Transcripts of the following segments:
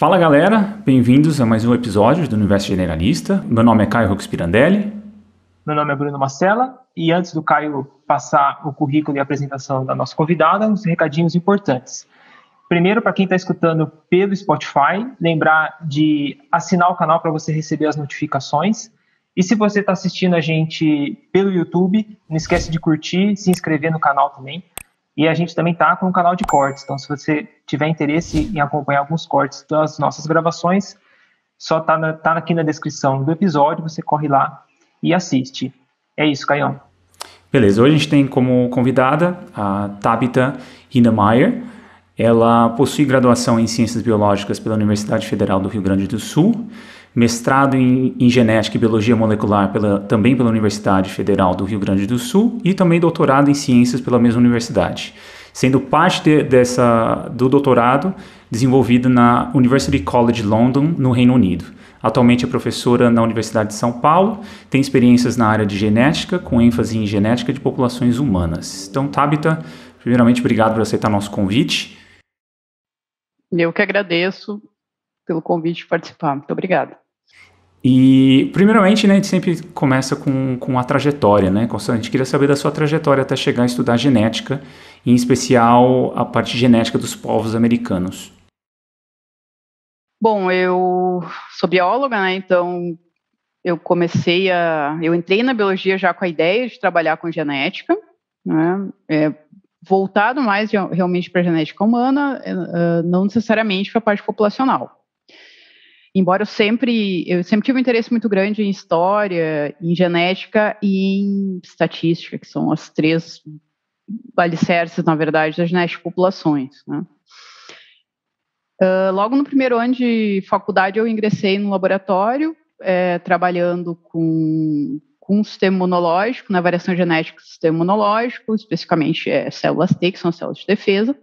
Fala galera, bem-vindos a mais um episódio do Universo Generalista. Meu nome é Caio Rux Pirandelli. Meu nome é Bruno Marcella e antes do Caio passar o currículo e a apresentação da nossa convidada, uns recadinhos importantes. Primeiro, para quem está escutando pelo Spotify, lembrar de assinar o canal para você receber as notificações. E se você está assistindo a gente pelo YouTube, não esquece de curtir, se inscrever no canal também. E a gente também está com um canal de cortes, então se você tiver interesse em acompanhar alguns cortes das nossas gravações, só tá aqui na descrição do episódio, você corre lá e assiste. É isso, Caião. Beleza, hoje a gente tem como convidada a Tabitha Hinnemeyer. Ela possui graduação em Ciências Biológicas pela Universidade Federal do Rio Grande do Sul, mestrado em Genética e Biologia Molecular também pela Universidade Federal do Rio Grande do Sul e também doutorado em Ciências pela mesma universidade, sendo parte do doutorado desenvolvido na University College London, no Reino Unido. Atualmente é professora na Universidade de São Paulo, tem experiências na área de genética, com ênfase em genética de populações humanas. Então, Tabitha, primeiramente, obrigado por aceitar nosso convite. Eu que agradeço pelo convite de participar. Muito obrigada. E, primeiramente, né, a gente sempre começa com a trajetória, né? A gente queria saber da sua trajetória até chegar a estudar genética, em especial a parte genética dos povos americanos. Bom, eu sou bióloga, né? Então eu entrei na biologia já com a ideia de trabalhar com genética, né? Voltado mais realmente para a genética humana, não necessariamente para a parte populacional. Embora eu sempre tive um interesse muito grande em história, em genética e em estatística, que são as três alicerces, na verdade, da genética de populações, né? Logo no primeiro ano de faculdade, eu ingressei no laboratório, trabalhando com um sistema imunológico, na variação genética do sistema imunológico, especificamente células T, que são as células de defesa.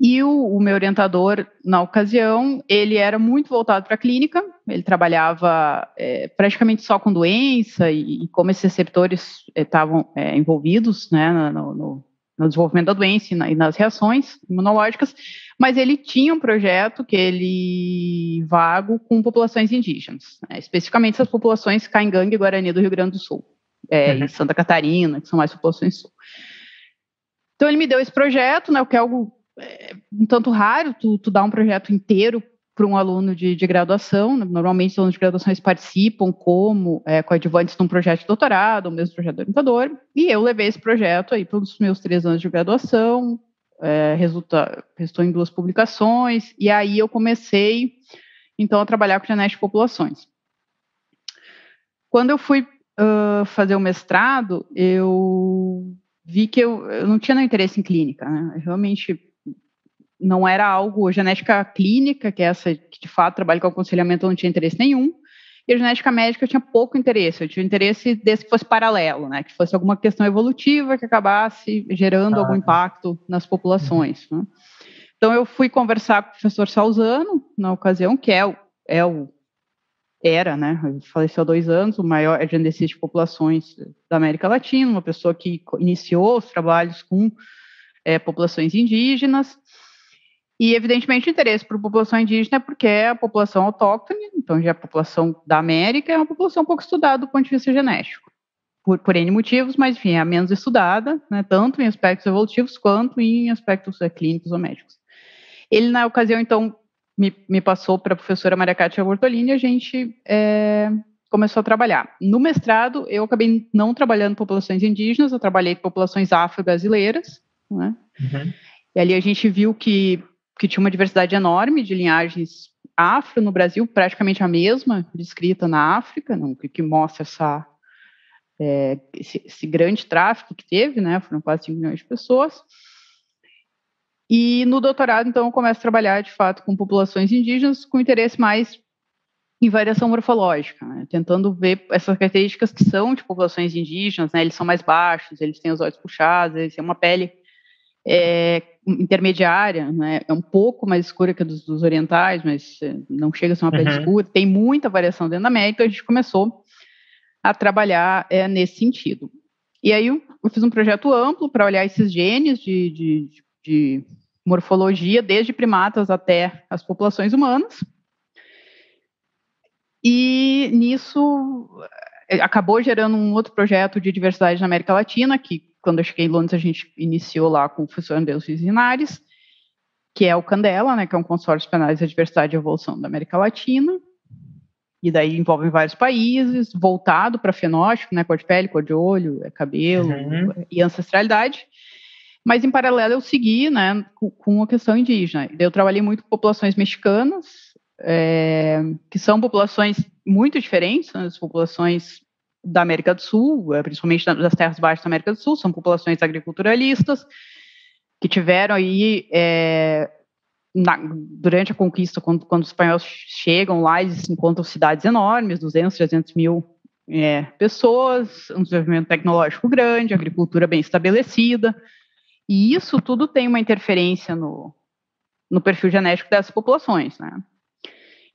E o meu orientador, na ocasião, ele era muito voltado para a clínica, ele trabalhava praticamente só com doença, e como esses receptores estavam envolvidos, né, no desenvolvimento da doença e nas reações imunológicas, mas ele tinha um projeto vago com populações indígenas, especificamente essas populações Caingangue e Guarani do Rio Grande do Sul, e Santa Catarina, que são mais populações sul. Então ele me deu esse projeto, né, o que é algo um tanto raro, tu dá um projeto inteiro para um aluno de graduação. Normalmente os alunos de graduação participam como coadjuvantes num projeto de doutorado, ou mesmo projeto de orientador, e eu levei esse projeto aí pelos meus 3 anos de graduação, resultou em 2 publicações, e aí eu comecei, então, a trabalhar com genética de populações. Quando eu fui fazer o mestrado, eu vi que eu não tinha nenhum interesse em clínica, né? Eu realmente não era algo, genética clínica, que é essa que de fato trabalha com aconselhamento, eu não tinha interesse nenhum, e a genética médica eu tinha pouco interesse, eu tinha interesse desse que fosse paralelo, né, que fosse alguma questão evolutiva que acabasse gerando algum impacto nas populações, né? Então eu fui conversar com o professor Salzano, na ocasião, que era, né, ele faleceu há 2 anos, o maior geneticista de populações da América Latina, uma pessoa que iniciou os trabalhos com populações indígenas. E, evidentemente, o interesse por população indígena é porque é a população autóctone, então já a população da América é uma população pouco estudada do ponto de vista genético, por N motivos, mas, enfim, é a menos estudada, né, tanto em aspectos evolutivos quanto em aspectos clínicos ou médicos. Ele, na ocasião, então, me passou para a professora Maria Cátia Bortolini e a gente começou a trabalhar. No mestrado, eu acabei não trabalhando com populações indígenas, eu trabalhei com populações afro-brasileiras, né? E ali a gente viu que tinha uma diversidade enorme de linhagens afro no Brasil, praticamente a mesma descrita na África, que mostra esse grande tráfico que teve, né? Foram quase 5 milhões de pessoas. E no doutorado, então, eu começo a trabalhar, de fato, com populações indígenas, com interesse mais em variação morfológica, né? Tentando ver essas características que são de populações indígenas, né? Eles são mais baixos, eles têm os olhos puxados, eles têm uma pele intermediária, né? É um pouco mais escura que a dos orientais, mas não chega a ser uma pele escura. Tem muita variação dentro da América. A gente começou a trabalhar nesse sentido. E aí eu fiz um projeto amplo para olhar esses genes de morfologia, desde primatas até as populações humanas. E nisso acabou gerando um outro projeto de diversidade na América Latina, que quando eu cheguei em Londres a gente iniciou lá com o professor Andreus Linares, que é o Candela, né, que é um consórcio para análise da diversidade e evolução da América Latina, e daí envolve vários países, voltado para fenótipo, né, cor de pele, cor de olho, cabelo e ancestralidade. Mas, em paralelo, eu segui, né, com a questão indígena. Eu trabalhei muito com populações mexicanas, que são populações muito diferentes, né, das populações da América do Sul, principalmente das terras baixas da América do Sul, são populações agriculturalistas, que tiveram aí, durante a conquista, quando os espanhóis chegam lá, eles encontram cidades enormes, 200, 300 mil pessoas, um desenvolvimento tecnológico grande, agricultura bem estabelecida, e isso tudo tem uma interferência no perfil genético dessas populações, né?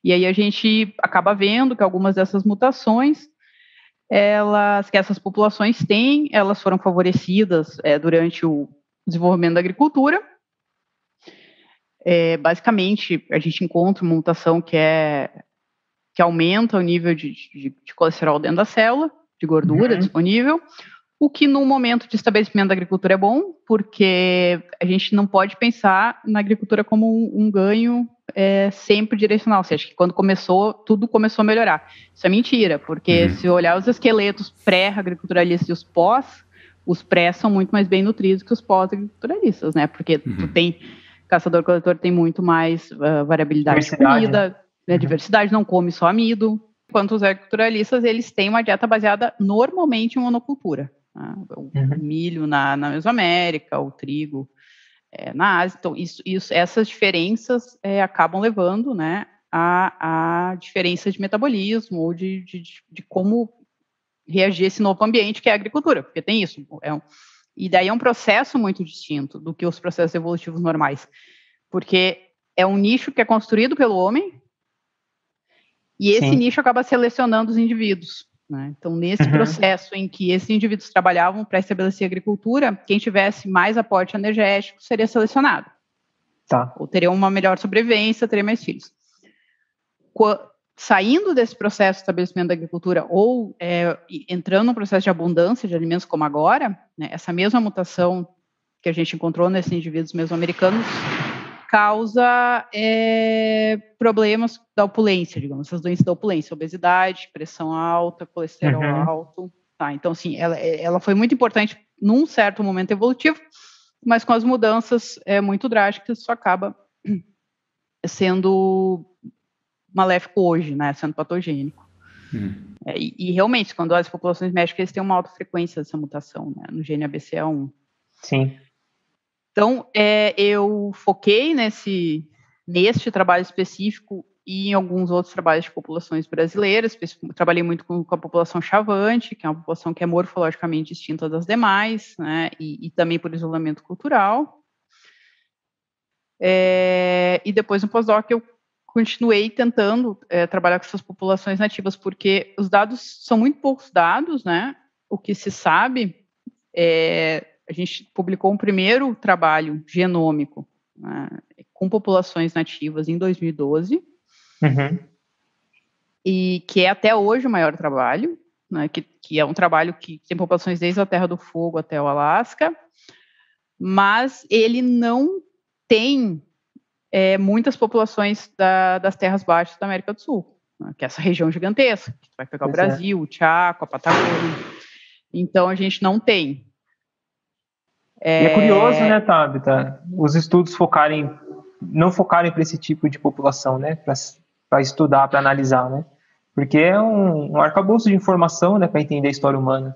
E aí a gente acaba vendo que algumas dessas mutações, que essas populações têm, elas foram favorecidas durante o desenvolvimento da agricultura. Basicamente, a gente encontra uma mutação que aumenta o nível de colesterol dentro da célula, de gordura disponível, o que no momento de estabelecimento da agricultura é bom, porque a gente não pode pensar na agricultura como um ganho sempre direcional, ou seja, que quando começou, tudo começou a melhorar. Isso é mentira, porque se olhar os esqueletos pré-agriculturalistas e os pré são muito mais bem nutridos que os pós-agriculturalistas, né? Porque tu tem, caçador-coletor tem muito mais variabilidade de comida, né? Diversidade, não come só amido, enquanto os agriculturalistas, eles têm uma dieta baseada normalmente em monocultura. O milho na Mesoamérica, o trigo na Ásia. Então, essas diferenças acabam levando, né, a diferença de metabolismo ou de como reagir a esse novo ambiente que é a agricultura, porque tem isso. E daí é um processo muito distinto do que os processos evolutivos normais, porque é um nicho que é construído pelo homem e esse nicho acaba selecionando os indivíduos. Né? Então, nesse processo em que esses indivíduos trabalhavam para estabelecer a agricultura, quem tivesse mais aporte energético seria selecionado. Tá. Ou teria uma melhor sobrevivência, teria mais filhos. Saindo desse processo de estabelecimento da agricultura ou entrando no processo de abundância de alimentos como agora, né, essa mesma mutação que a gente encontrou nesses indivíduos mesoamericanos causa problemas da opulência, digamos, essas doenças da opulência, obesidade, pressão alta, colesterol alto. Tá, então, assim, ela foi muito importante num certo momento evolutivo, mas com as mudanças muito drásticas, isso acaba sendo maléfico hoje, né, sendo patogênico. E realmente, quando as populações médicas, eles têm uma alta frequência dessa mutação, né, no gene ABCA1. Sim. Então, eu foquei neste trabalho específico e em alguns outros trabalhos de populações brasileiras. Trabalhei muito com a população chavante, que é uma população que é morfologicamente distinta das demais, né, e também por isolamento cultural. E depois, no pós-doc, eu continuei tentando trabalhar com essas populações nativas, porque os dados são muito poucos dados, né? O que se sabe a gente publicou um primeiro trabalho genômico, né, com populações nativas em 2012, e que é até hoje o maior trabalho, né, que é um trabalho que tem populações desde a Terra do Fogo até o Alasca, mas ele não tem muitas populações das terras baixas da América do Sul, né, que é essa região gigantesca, que vai pegar o Brasil, o Chaco, a Patagônia. Então, a gente não tem. E é curioso, né, Tabita, os estudos não focarem para esse tipo de população, né, para estudar, para analisar, né, porque é um arcabouço de informação, né, para entender a história humana.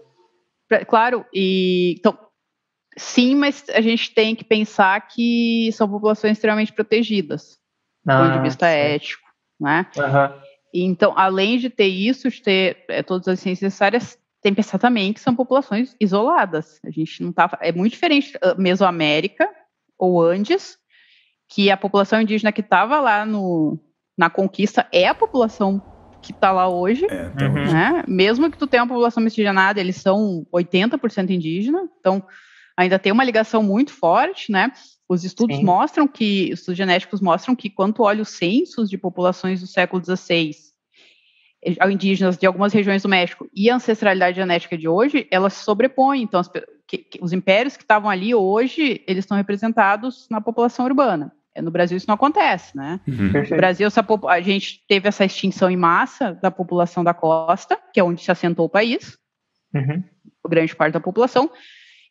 Claro, então, sim, mas a gente tem que pensar que são populações extremamente protegidas, do ponto de vista ético, né, Então, além de ter isso, de ter todas as ciências necessárias, tem que pensar também que são populações isoladas. A gente não tá. É muito diferente Mesoamérica ou Andes, que a população indígena que estava lá na conquista é a população que está lá hoje, né? Mesmo que tu tenha uma população miscigenada, eles são 80% indígena, então ainda tem uma ligação muito forte, né? Os estudos mostram que, estudos genéticos mostram que quando tu olha os censos de populações do século XVI, indígenas de algumas regiões do México e a ancestralidade genética de hoje, elas se sobrepõem. Então, os impérios que estavam ali hoje, eles estão representados na população urbana. No Brasil isso não acontece, né? No Brasil, a gente teve essa extinção em massa da população da costa, que é onde se assentou o país, grande parte da população,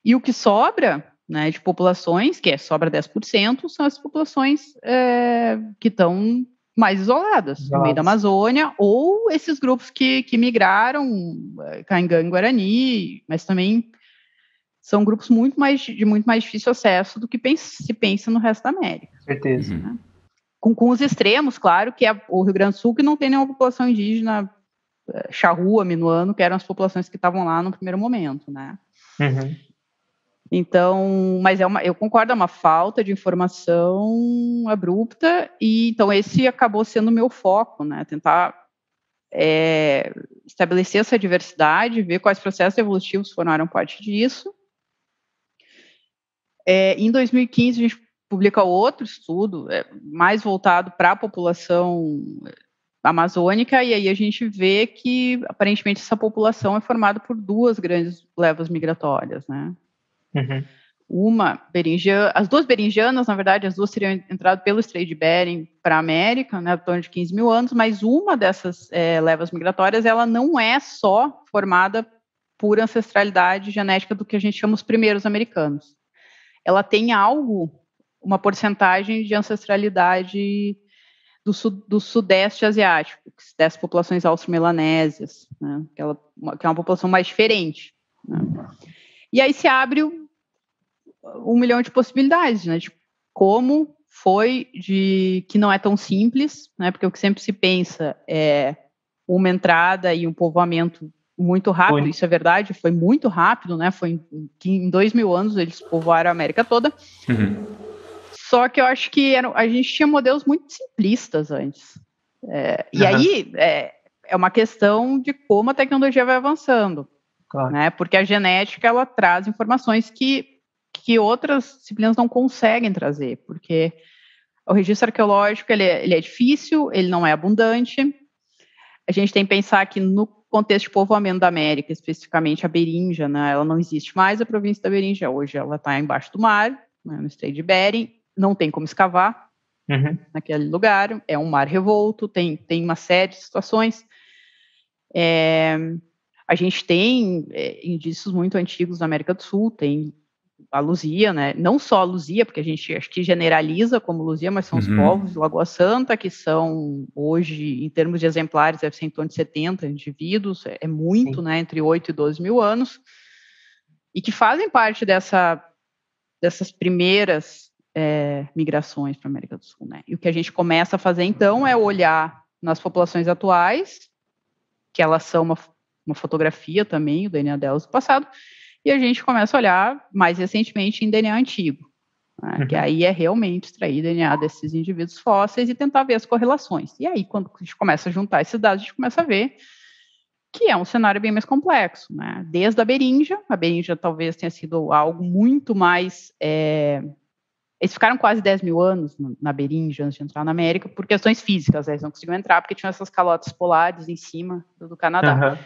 e o que sobra, né, de populações, sobra 10%, são as populações que estão mais isoladas, no meio da Amazônia, ou esses grupos que migraram, Caingangue e Guarani, mas também são grupos de muito mais difícil acesso do que se pensa no resto da América. Certeza. Né? Com os extremos, claro, que é o Rio Grande do Sul, que não tem nenhuma população indígena, charrua, minuano, que eram as populações que estavam lá no primeiro momento, né? Então, mas eu concordo, é uma falta de informação abrupta, e então esse acabou sendo o meu foco, né? Tentar estabelecer essa diversidade, ver quais processos evolutivos formaram parte disso. Em 2015, a gente publica outro estudo, mais voltado para a população amazônica, e aí a gente vê que, aparentemente, essa população é formada por duas grandes levas migratórias, né? As duas beringianas, na verdade, as duas teriam entrado pelo Estreito de Bering para a América, né, em torno de 15 mil anos, mas uma dessas levas migratórias, ela não é só formada por ancestralidade genética do que a gente chama os primeiros americanos. Ela tem uma porcentagem de ancestralidade do sudeste asiático, dessas populações austro-melanésias, né, que é uma população mais diferente. Né. E aí se abre um milhão de possibilidades, né, de como foi, que não é tão simples, né, porque o que sempre se pensa é uma entrada e um povoamento muito rápido, isso é verdade, foi muito rápido, né, foi em 2.000 anos eles povoaram a América toda, só que eu acho que a gente tinha modelos muito simplistas antes, e aí é uma questão de como a tecnologia vai avançando, né, porque a genética, ela traz informações que outras disciplinas não conseguem trazer, porque o registro arqueológico, ele é difícil, ele não é abundante, a gente tem que pensar que no contexto de povoamento da América, especificamente a Beríngia, né, ela não existe mais, a província da Beríngia, hoje ela está embaixo do mar, né, no Estreito de Bering, não tem como escavar naquele lugar, é um mar revolto, tem uma série de situações, a gente tem indícios muito antigos na América do Sul, tem a Luzia, né? Não só a Luzia, porque a gente acho que generaliza como Luzia, mas são os povos de Lagoa Santa, que são hoje, em termos de exemplares, deve ser em torno de 70 indivíduos, é muito, né? Entre 8 e 12 mil anos, e que fazem parte dessas primeiras migrações para a América do Sul, né? E o que a gente começa a fazer, então, é olhar nas populações atuais, que elas são uma fotografia também, o DNA delas do passado, e a gente começa a olhar mais recentemente em DNA antigo, né, que aí é realmente extrair DNA desses indivíduos fósseis e tentar ver as correlações. E aí, quando a gente começa a juntar esses dados, a gente começa a ver que é um cenário bem mais complexo, né? Desde a Beríngia talvez tenha sido algo muito mais... Eles ficaram quase 10 mil anos na Beríngia antes de entrar na América por questões físicas, eles não conseguiam entrar porque tinham essas calotas polares em cima do Canadá.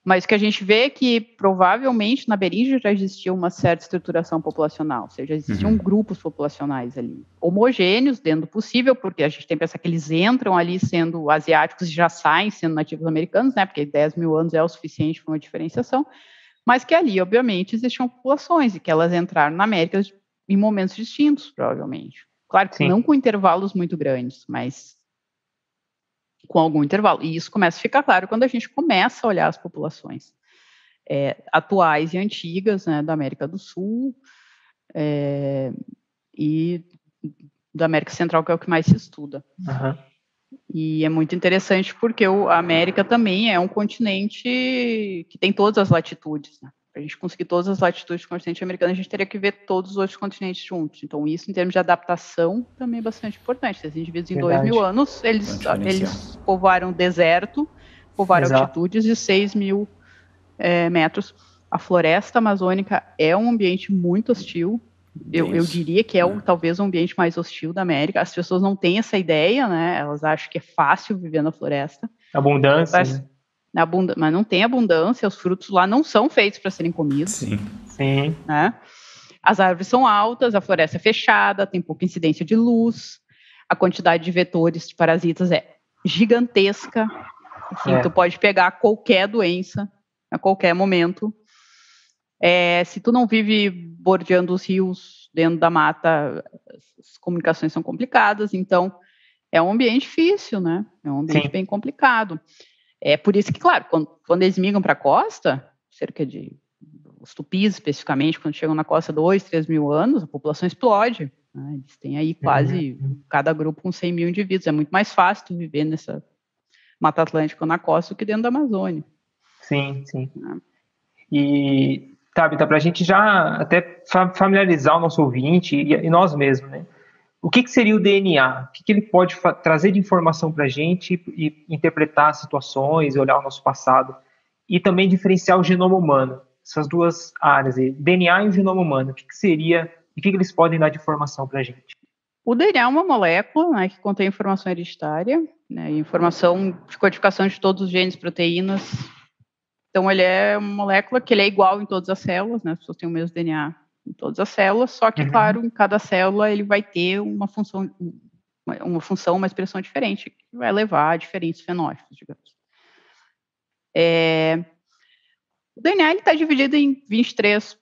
Mas o que a gente vê é que, provavelmente, na Beríngia já existia uma certa estruturação populacional, ou seja, existiam grupos populacionais ali, homogêneos, dentro do possível, porque a gente tem que pensar que eles entram ali sendo asiáticos e já saem sendo nativos americanos, né, porque 10 mil anos é o suficiente para uma diferenciação, mas que ali, obviamente, existiam populações e que elas entraram na América em momentos distintos, provavelmente. Claro que não com intervalos muito grandes, mas com algum intervalo. E isso começa a ficar claro quando a gente começa a olhar as populações atuais e antigas, né, da América do Sul e da América Central, que é o que mais se estuda. E é muito interessante porque a América também é um continente que tem todas as latitudes, né? Para a gente conseguir todas as latitudes do continente americano, a gente teria que ver todos os outros continentes juntos. Então, isso, em termos de adaptação, também é bastante importante. Esses indivíduos, em 2 mil anos, eles povoaram o deserto, povoaram altitudes de 6 mil metros. A floresta amazônica é um ambiente muito hostil, Eu diria que talvez o ambiente mais hostil da América. As pessoas não têm essa ideia, né? Elas acham que é fácil viver na floresta. Abundância, né? Mas não tem abundância, os frutos lá não são feitos para serem comidos. Sim. Né? As árvores são altas, a floresta é fechada, tem pouca incidência de luz, a quantidade de vetores de parasitas é gigantesca. Assim, tu pode pegar qualquer doença a qualquer momento. Se tu não vive bordeando os rios dentro da mata, as comunicações são complicadas, então é um ambiente difícil, né? É um ambiente bem complicado. É por isso que, claro, quando eles migram para a costa, cerca de os tupis especificamente, quando chegam na costa 2, 3 mil anos, a população explode. Né? Eles têm aí quase cada grupo com 100 mil indivíduos. É muito mais fácil tu viver nessa Mata Atlântica ou na costa do que dentro da Amazônia. Sim. E, Tabita, para a gente já até familiarizar o nosso ouvinte e nós mesmos, né? O que seria o DNA? O que ele pode trazer de informação para a gente e interpretar situações, olhar o nosso passado e também diferenciar o genoma humano? Essas duas áreas, DNA e o genoma humano, o que seria e o que eles podem dar de informação para a gente? O DNA é uma molécula, né, que contém informação hereditária, né, informação de codificação de todos os genes, proteínas. Então, ele é uma molécula que ele é igual em todas as células, né, as pessoas têm o mesmo DNA em todas as células, só que, claro, em cada célula ele vai ter uma função, uma expressão diferente, que vai levar a diferentes fenótipos, digamos. O DNA está dividido em 23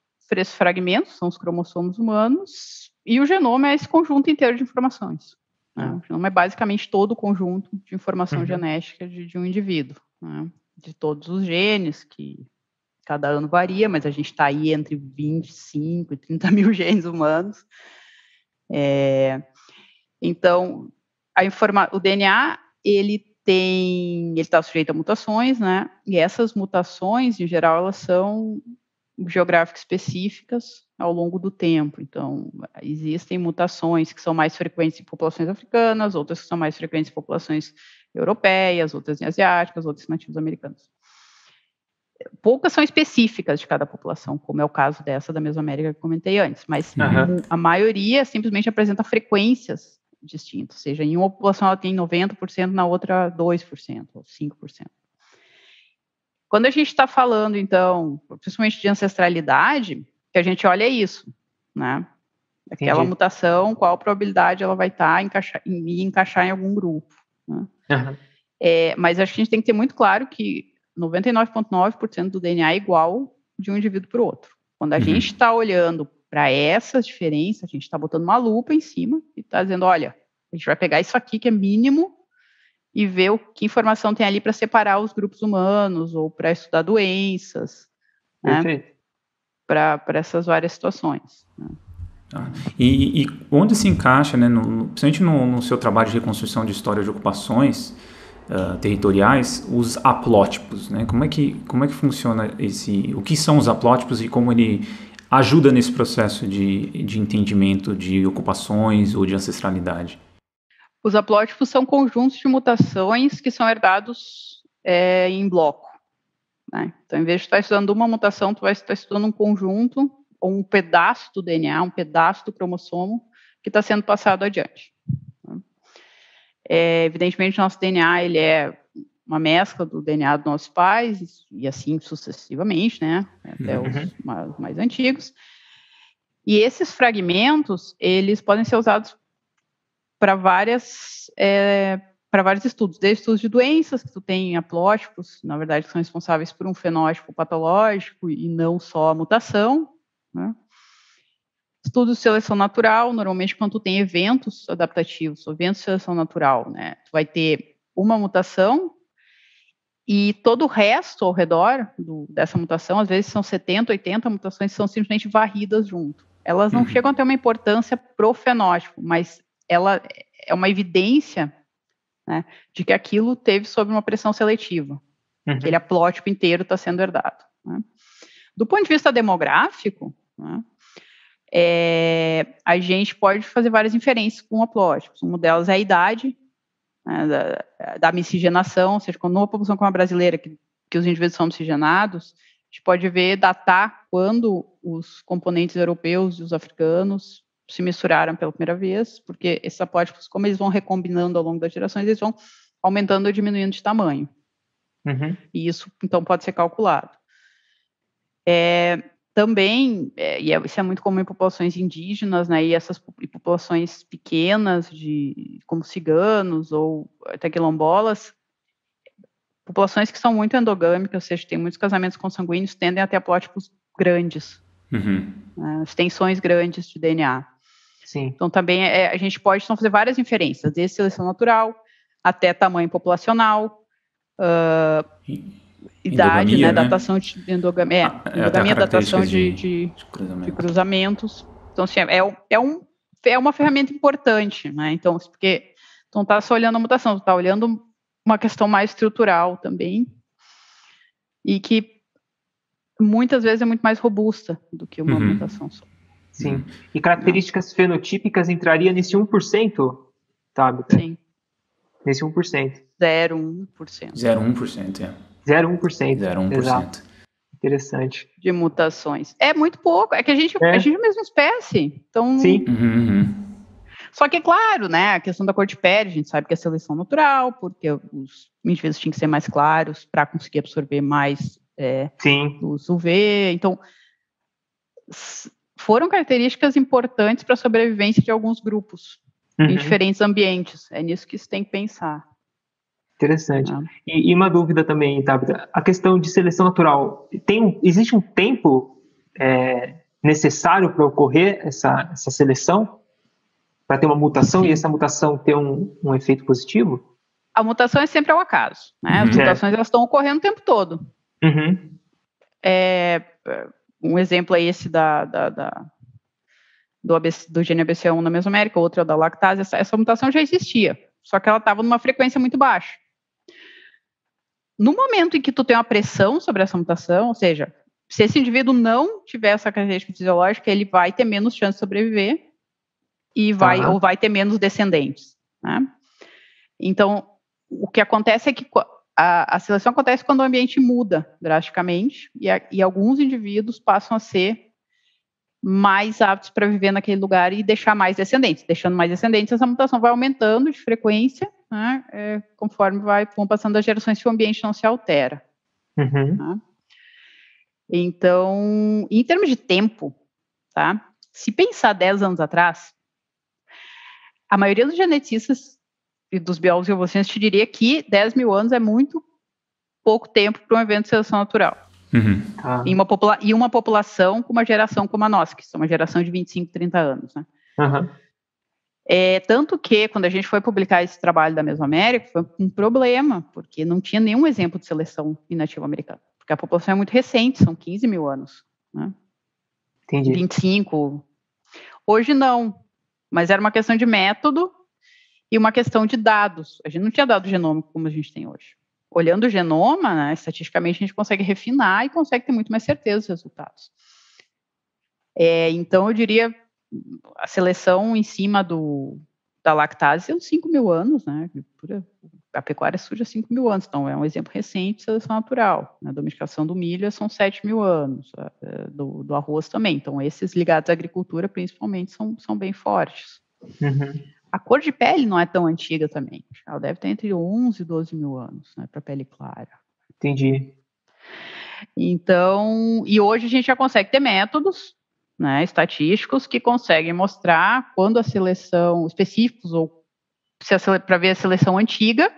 fragmentos, são os cromossomos humanos, e o genoma é esse conjunto inteiro de informações. Né? O genoma é basicamente todo o conjunto de informação genética de um indivíduo, né? De todos os genes, que cada ano varia, mas a gente está aí entre 25 e 30 mil genes humanos. Então, o DNA, ele está sujeito a mutações, né? E essas mutações, em geral, elas são geográficas específicas ao longo do tempo. Então, existem mutações que são mais frequentes em populações africanas, outras que são mais frequentes em populações europeias, outras em asiáticas, outras em nativos americanos. Poucas são específicas de cada população, como é o caso dessa da Mesoamérica que eu comentei antes, mas a maioria simplesmente apresenta frequências distintas, ou seja, em uma população ela tem 90%, na outra 2% ou 5%. Quando a gente está falando, então, principalmente de ancestralidade, que a gente olha isso, né? Aquela mutação, qual a probabilidade ela vai estar encaixar em algum grupo. Né? Mas acho que a gente tem que ter muito claro que 99,9% do DNA é igual de um indivíduo para o outro. Quando a gente está olhando para essas diferenças, a gente está botando uma lupa em cima e está dizendo, olha, a gente vai pegar isso aqui que é mínimo e ver que informação tem ali para separar os grupos humanos ou para estudar doenças, né? Para essas várias situações. Né? E onde se encaixa, né, principalmente no seu trabalho de reconstrução de história de ocupações territoriais, os haplótipos, né? Como é que funciona o que são os haplótipos e como ele ajuda nesse processo de entendimento de ocupações ou de ancestralidade? Os haplótipos são conjuntos de mutações que são herdados em bloco. Né? Então, em vez de estar estudando uma mutação, tu vai estar estudando um conjunto ou um pedaço do DNA, um pedaço do cromossomo que está sendo passado adiante. Evidentemente, nosso DNA ele é uma mescla do DNA dos nossos pais e assim sucessivamente, né? Até os mais antigos. E esses fragmentos, eles podem ser usados para vários estudos, desde estudos de doenças, que tu tem haplótipos, na verdade, que são responsáveis por um fenótipo patológico e não só a mutação, né? Estudos de seleção natural, normalmente quando tu tem eventos adaptativos, eventos de seleção natural, né, tu vai ter uma mutação e todo o resto ao redor dessa mutação, às vezes são 70, 80 mutações que são simplesmente varridas junto. Elas não chegam a ter uma importância pro fenótipo, mas ela é uma evidência, né, de que aquilo teve sob uma pressão seletiva. Aquele haplótipo inteiro está sendo herdado. Né. Do ponto de vista demográfico, né, a gente pode fazer várias inferências com haplótipos. Uma delas é a idade, né, da miscigenação, ou seja, quando uma população como a brasileira, que os indivíduos são miscigenados, gente pode datar quando os componentes europeus e os africanos se misturaram pela primeira vez, porque esses haplótipos, como eles vão recombinando ao longo das gerações, eles vão aumentando ou diminuindo de tamanho. E isso, então, pode ser calculado. Também, isso é muito comum em populações indígenas, né, e essas populações pequenas, como ciganos ou até quilombolas, populações que são muito endogâmicas, ou seja, tem muitos casamentos consanguíneos, tendem a ter haplótipos grandes, extensões grandes de DNA. Sim. Então, também a gente pode fazer várias inferências, desde seleção natural até tamanho populacional, idade, endogamia, né, datação de endogamia, datação de cruzamentos. Então, assim, é uma ferramenta importante, né? Então, porque tu não está só olhando a mutação, tu está olhando uma questão mais estrutural também, e que muitas vezes é muito mais robusta do que uma mutação só. Sim. E características fenotípicas entraria nesse 1%, Tabita? Sim. Nesse 1%. 0,1%. 0,1%, é. 0,1%. 0,1%. Exato. Interessante. De mutações. É muito pouco. É que a gente é a mesma espécie. Então, sim. Só que, claro, né, a questão da cor de pele, a gente sabe que é seleção natural, porque os indivíduos tinham que ser mais claros para conseguir absorver mais luz UV. Então, foram características importantes para a sobrevivência de alguns grupos em diferentes ambientes. É nisso que se tem que pensar. Interessante. E uma dúvida também, Tabita. A questão de seleção natural, existe um tempo necessário para ocorrer essa seleção? Para ter uma mutação e essa mutação ter um efeito positivo? A mutação é sempre ao acaso, né? As mutações elas estão ocorrendo o tempo todo. Um exemplo é esse do gene ABCA1 na Mesoamérica, outro é o da lactase. Essa mutação já existia, só que ela estava numa frequência muito baixa. No momento em que tu tem uma pressão sobre essa mutação, ou seja, se esse indivíduo não tiver essa característica fisiológica, ele vai ter menos chance de sobreviver ou vai ter menos descendentes, né? Então, o que acontece é que a seleção acontece quando o ambiente muda drasticamente e alguns indivíduos passam a ser mais aptos para viver naquele lugar e deixar mais descendentes. Deixando mais descendentes, essa mutação vai aumentando de frequência, né, conforme vão passando as gerações se o ambiente não se altera. Né? Então, em termos de tempo, tá? Se pensar 10 anos atrás, a maioria dos genetistas e dos biólogos evolucionistas te diria que 10 mil anos é muito pouco tempo para um evento de seleção natural. Em uma população com uma geração como a nossa, que é uma geração de 25, 30 anos. Né? Tanto que, quando a gente foi publicar esse trabalho da Mesoamérica, foi um problema, porque não tinha nenhum exemplo de seleção em nativo americano. Porque a população é muito recente, são 15 mil anos. Né? Entendi. 25. Hoje não, mas era uma questão de método e uma questão de dados. A gente não tinha dado genômico como a gente tem hoje. Olhando o genoma, né, estatisticamente, a gente consegue refinar e consegue ter muito mais certeza dos resultados. Então, eu diria, a seleção em cima da lactase são 5 mil anos, né? A pecuária surge há 5 mil anos, então é um exemplo recente de seleção natural. A domesticação do milho são 7 mil anos, do arroz também. Então, esses ligados à agricultura, principalmente, são bem fortes. A cor de pele não é tão antiga também. Ela deve ter entre 11 e 12 mil anos, né, para pele clara. Entendi. Então, e hoje a gente já consegue ter métodos, né, estatísticos que conseguem mostrar quando a seleção, específicos, ou para ver a seleção antiga,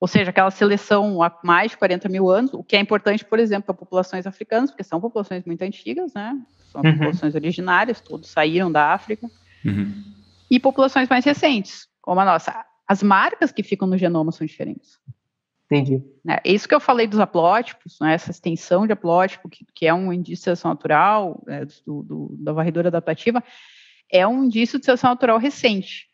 ou seja, aquela seleção há mais de 40 mil anos, o que é importante, por exemplo, para populações africanas, porque são populações muito antigas, né? São populações originárias, todos saíram da África. E populações mais recentes, como a nossa. As marcas que ficam no genoma são diferentes. Entendi. Isso que eu falei dos haplótipos, né, essa extensão de haplótipo, que é um indício de seleção natural, da varredura adaptativa, é um indício de seleção natural recente.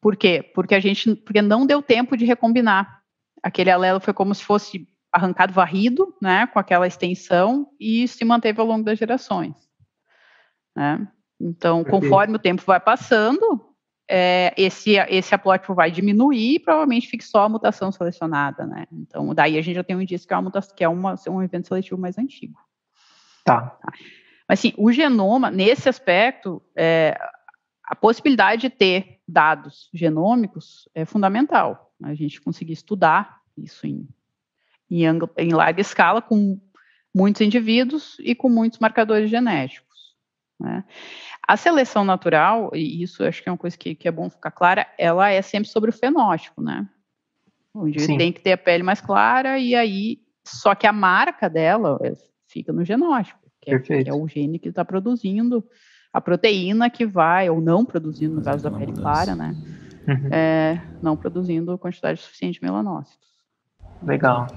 Por quê? Porque não deu tempo de recombinar. Aquele alelo foi como se fosse arrancado, varrido, né, com aquela extensão, e se manteve ao longo das gerações. Né? Então, conforme o tempo vai passando, esse haplotipo vai diminuir e provavelmente fique só a mutação selecionada, né? Então, daí a gente já tem um indício que é uma mutação, que é um evento seletivo mais antigo. Tá. Mas, assim, o genoma, nesse aspecto, a possibilidade de ter dados genômicos é fundamental. A gente conseguir estudar isso em larga escala, com muitos indivíduos e com muitos marcadores genéticos, né? A seleção natural, e isso eu acho que é uma coisa que é bom ficar clara, ela é sempre sobre o fenótipo, né? O indivíduo tem que ter a pele mais clara, e aí, só que a marca dela fica no genótipo, que é o gene que está produzindo a proteína que vai, ou não produzindo, no caso da pele clara, né? Não produzindo quantidade suficiente de melanócitos. Legal.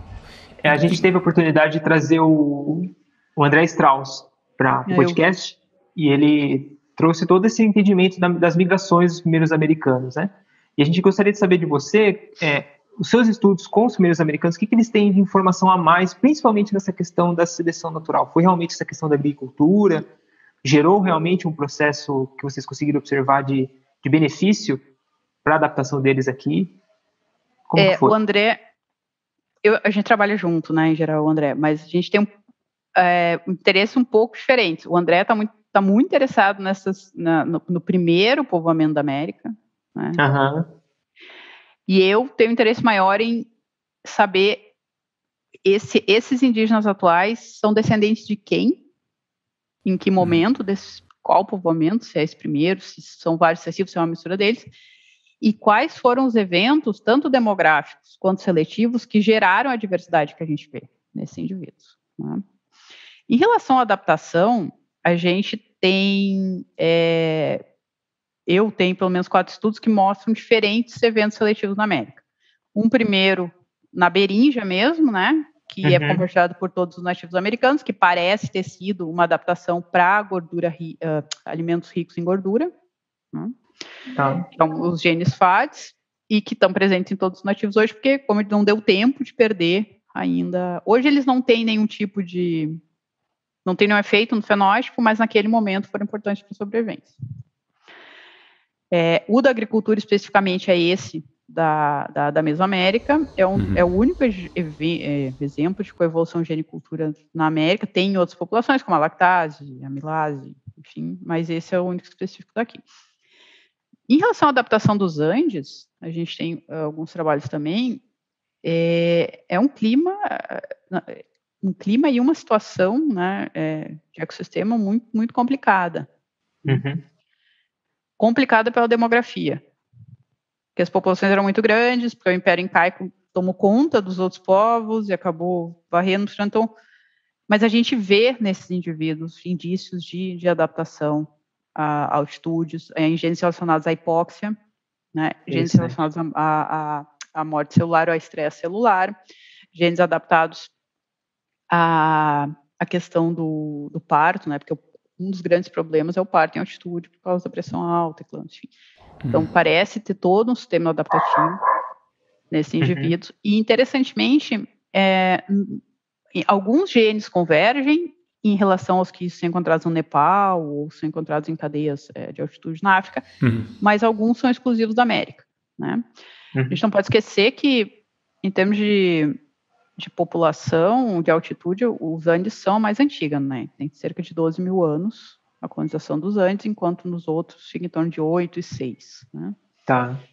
A gente teve a oportunidade de trazer o André Strauss para o podcast, e ele trouxe todo esse entendimento das migrações dos primeiros americanos, né? E a gente gostaria de saber de você, os seus estudos com os primeiros americanos, o que eles têm de informação a mais, principalmente nessa questão da seleção natural? Foi realmente essa questão da agricultura? Gerou realmente um processo que vocês conseguiram observar de benefício para a adaptação deles aqui? Como que foi? O André, a gente trabalha junto, né, em geral, o André, mas a gente tem um interesse um pouco diferente. O André está muito interessado no primeiro povoamento da América, né? E eu tenho interesse maior em saber esses indígenas atuais são descendentes de quem, em que momento, qual povoamento, se é esse primeiro, se são vários sucessivos, se é uma mistura deles, e quais foram os eventos, tanto demográficos quanto seletivos, que geraram a diversidade que a gente vê nesses indivíduos, né? Em relação à adaptação, a gente tem, eu tenho pelo menos 4 estudos que mostram diferentes eventos seletivos na América. Um primeiro na berinja mesmo, né, que é compartilhado por todos os nativos americanos, que parece ter sido uma adaptação para alimentos ricos em gordura, né? Então, os genes FADs, e que estão presentes em todos os nativos hoje, porque como não deu tempo de perder ainda, hoje eles não têm nenhum tipo de, não tem nenhum efeito no fenótipo, mas naquele momento foram importantes para a sobrevivência. O da agricultura especificamente é esse da Mesoamérica, é o único exemplo de coevolução genicultura na América. Tem outras populações, como a lactase, a amilase, enfim, mas esse é o único específico daqui. Em relação à adaptação dos Andes, a gente tem alguns trabalhos também, um clima e uma situação, né, de ecossistema muito, muito complicada. Complicada pela demografia, porque as populações eram muito grandes, porque o Império Incaico tomou conta dos outros povos e acabou varrendo. Então, mas a gente vê nesses indivíduos indícios de adaptação a altitudes, em genes relacionados à hipóxia, né, genes relacionados à morte celular ou à estresse celular, genes adaptados à questão do parto, né, porque um dos grandes problemas é o parto em altitude por causa da pressão alta, enfim. Então, parece ter todo um sistema adaptativo nesses indivíduos. E, interessantemente, alguns genes convergem em relação aos que são encontrados no Nepal ou são encontrados em cadeias de altitude na África, mas alguns são exclusivos da América, né? A gente não pode esquecer que, em termos de população, de altitude, os Andes são a mais antiga, né? Tem cerca de 12 mil anos a colonização dos Andes, enquanto nos outros fica em torno de 8 e 6, né?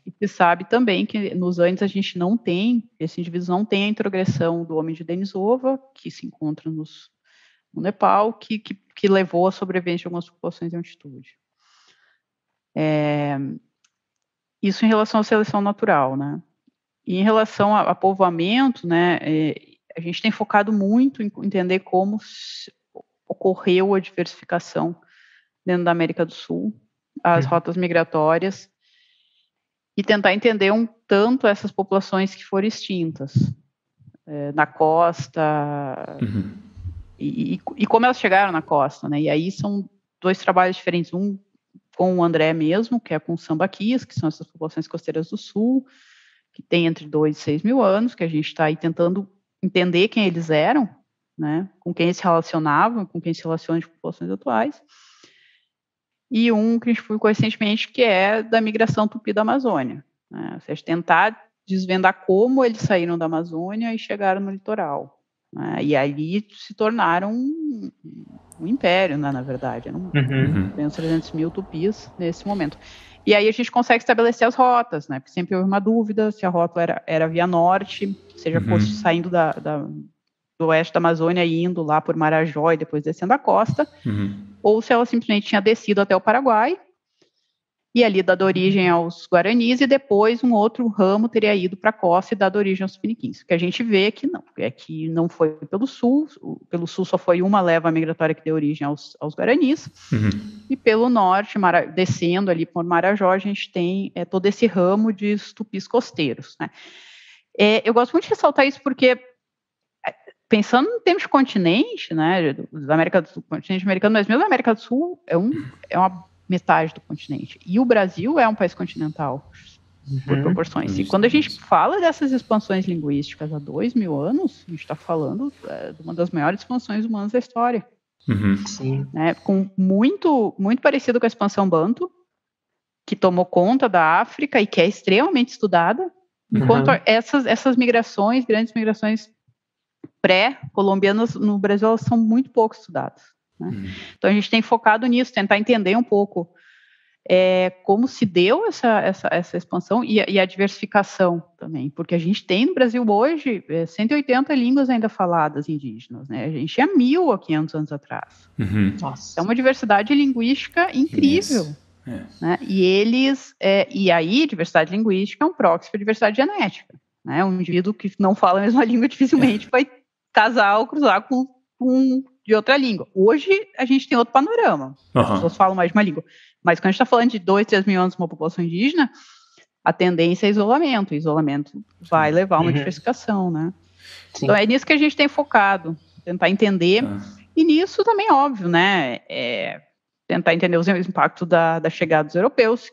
E se sabe também que nos Andes a gente não tem, esses indivíduos não têm a introgressão do homem de Denisova, que se encontra no Nepal, que levou à sobrevivência de algumas populações em altitude. Isso em relação à seleção natural, né? E em relação a povoamento, né, a gente tem focado muito em entender como ocorreu a diversificação dentro da América do Sul, as rotas migratórias, e tentar entender um tanto essas populações que foram extintas na costa, e como elas chegaram na costa, né? E aí são 2 trabalhos diferentes, um com o André mesmo, que é com os sambaquis, que são essas populações costeiras do sul, que tem entre 2 e 6 mil anos, que a gente está aí tentando entender quem eles eram, né, com quem eles se relacionavam, com quem se relacionam de populações atuais. e um que a gente publicou recentemente, que é da migração tupi da Amazônia, né? Ou seja, tentar desvendar como eles saíram da Amazônia e chegaram no litoral, né? E ali se tornaram um império, né, na verdade, eram 300 mil tupis nesse momento. E aí a gente consegue estabelecer as rotas, né? Porque sempre houve uma dúvida se a rota era via norte, seja fosse saindo do oeste da Amazônia e indo lá por Marajó e depois descendo a costa, ou se ela simplesmente tinha descido até o Paraguai e ali dado origem aos Guaranis, e depois um outro ramo teria ido para a costa e dado origem aos Tupiniquins. O que a gente vê é que não foi pelo sul só foi uma leva migratória que deu origem aos Guaranis, e pelo norte, descendo ali por Marajó, a gente tem todo esse ramo de tupis costeiros, né? Eu gosto muito de ressaltar isso porque, pensando em termos de continente, né, da América do Sul, continente americano, mas mesmo a América do Sul é uma metade do continente. E o Brasil é um país continental, por proporções. E quando a gente fala dessas expansões linguísticas há 2.000 anos, a gente está falando de uma das maiores expansões humanas da história. Sim. Né, com muito, muito parecido com a expansão Banto, que tomou conta da África e que é extremamente estudada, enquanto essas migrações, grandes migrações pré-colombianas no Brasil, elas são muito pouco estudadas, né? Então a gente tem focado nisso, tentar entender um pouco como se deu essa expansão e a diversificação também, porque a gente tem no Brasil hoje 180 línguas ainda faladas indígenas, né? A gente tinha 1.000 há 500 anos atrás. É uma diversidade linguística incrível. Né? E aí, diversidade linguística é um proxy para diversidade genética, né? Um indivíduo que não fala a mesma língua dificilmente vai casar ou cruzar com de outra língua. Hoje, a gente tem outro panorama. As pessoas falam mais de uma língua. Mas quando a gente está falando de 2, 3 mil anos de uma população indígena, a tendência é isolamento. O isolamento vai levar a uma diversificação, né? Então, é nisso que a gente tem focado, tentar entender. E nisso também, óbvio, né? Tentar entender os impactos da chegada dos europeus,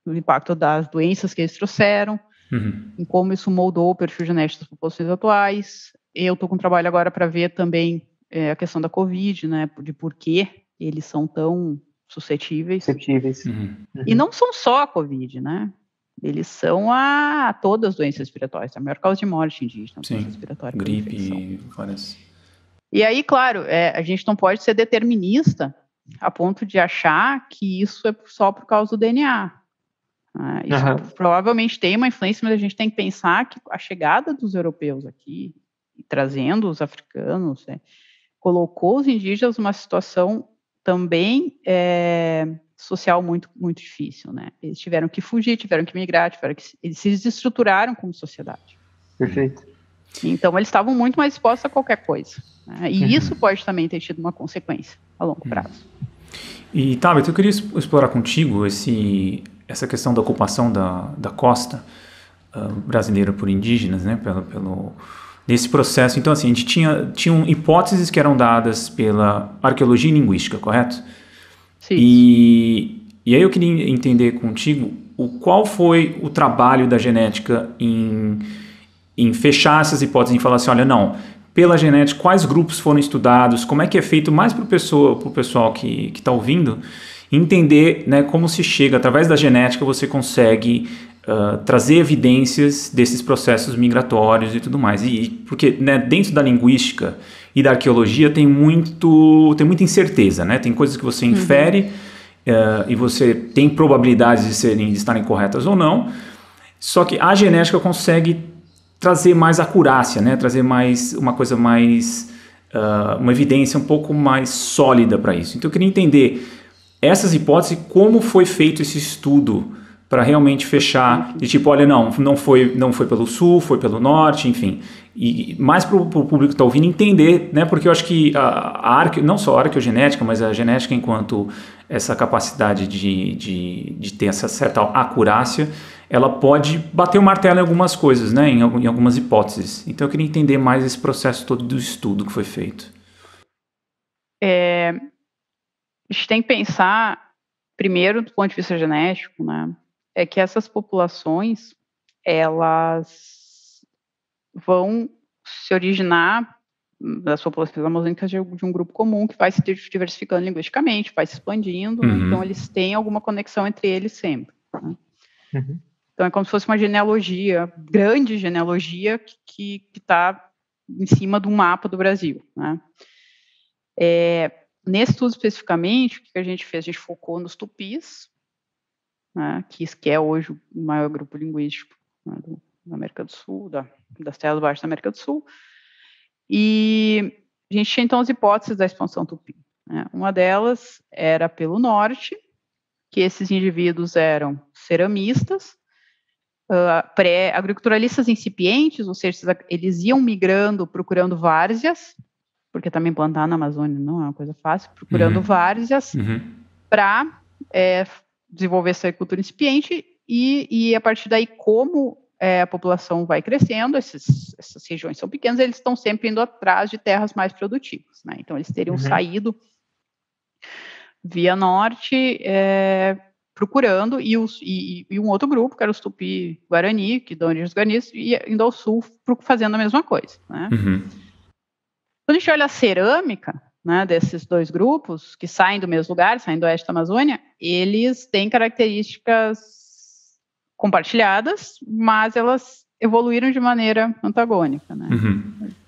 o impacto das doenças que eles trouxeram, em como isso moldou o perfil genético das populações atuais. Eu estou com um trabalho agora para ver também a questão da Covid, né, de por que eles são tão suscetíveis. E não são só a Covid, né? Eles são a todas as doenças respiratórias. A maior causa de morte indígena, doença respiratória, gripe e várias. E aí, claro, a gente não pode ser determinista a ponto de achar que isso é só por causa do DNA. Isso provavelmente tem uma influência, mas a gente tem que pensar que a chegada dos europeus aqui, trazendo os africanos, colocou os indígenas numa situação também social muito, muito difícil, né? Eles tiveram que fugir, tiveram que migrar, eles se desestruturaram como sociedade. Perfeito. Então, eles estavam muito mais expostos a qualquer coisa, né? E isso pode também ter tido uma consequência a longo prazo. E, Tabita, eu queria explorar contigo essa questão da ocupação da costa brasileira por indígenas, né? Nesse processo. Então, assim, a gente tinham hipóteses que eram dadas pela arqueologia e linguística, correto? Sim. E aí eu queria entender contigo qual foi o trabalho da genética em fechar essas hipóteses, em falar assim, olha, não, pela genética, quais grupos foram estudados, como é que é feito mais para o pessoal que está ouvindo, entender, né, como se chega, através da genética, você consegue trazer evidências desses processos migratórios e tudo mais. Porque, né, dentro da linguística e da arqueologia tem muita incerteza, né? Tem coisas que você infere e você tem probabilidades de estarem corretas ou não. Só que a genética consegue trazer mais acurácia, né? Trazer uma coisa mais... uma evidência um pouco mais sólida para isso. Então eu queria entender essas hipóteses, como foi feito esse estudo para realmente fechar, de tipo, olha, não foi pelo sul, foi pelo norte, enfim. E mais para o público que está ouvindo entender, né? Porque eu acho que não só a arqueogenética, mas a genética enquanto essa capacidade de ter essa certa acurácia, ela pode bater o martelo em algumas coisas, né? Em algumas hipóteses. Então eu queria entender mais esse processo todo do estudo que foi feito. A gente tem que pensar, primeiro, do ponto de vista genético, né? É que essas populações, elas vão se originar das populações amazônicas de um grupo comum que vai se diversificando linguisticamente, vai se expandindo, né? Então eles têm alguma conexão entre eles sempre. Né? Então é como se fosse uma genealogia, grande genealogia que está em cima de um mapa do Brasil. Né? Nesse estudo especificamente, o que a gente fez? A gente focou nos tupis, né? que é hoje o maior grupo linguístico, né, da América do Sul, das terras baixas da América do Sul. E a gente tinha, então, as hipóteses da expansão tupi. Né? Uma delas era pelo norte, que esses indivíduos eram ceramistas, agriculturalistas incipientes, ou seja, eles iam migrando, procurando várzeas, porque também plantar na Amazônia não é uma coisa fácil, procurando várzeas para desenvolver essa agricultura incipiente e a partir daí, como a população vai crescendo, essas regiões são pequenas, eles estão sempre indo atrás de terras mais produtivas. Né? Então, eles teriam saído via norte, procurando, e um outro grupo, que era os Tupi-Guarani, que dão origem aos Guaranis, e indo ao sul, fazendo a mesma coisa. Né? Quando a gente olha a cerâmica, né, desses dois grupos, que saem do mesmo lugar, saem do oeste da Amazônia, eles têm características compartilhadas, mas elas evoluíram de maneira antagônica, né?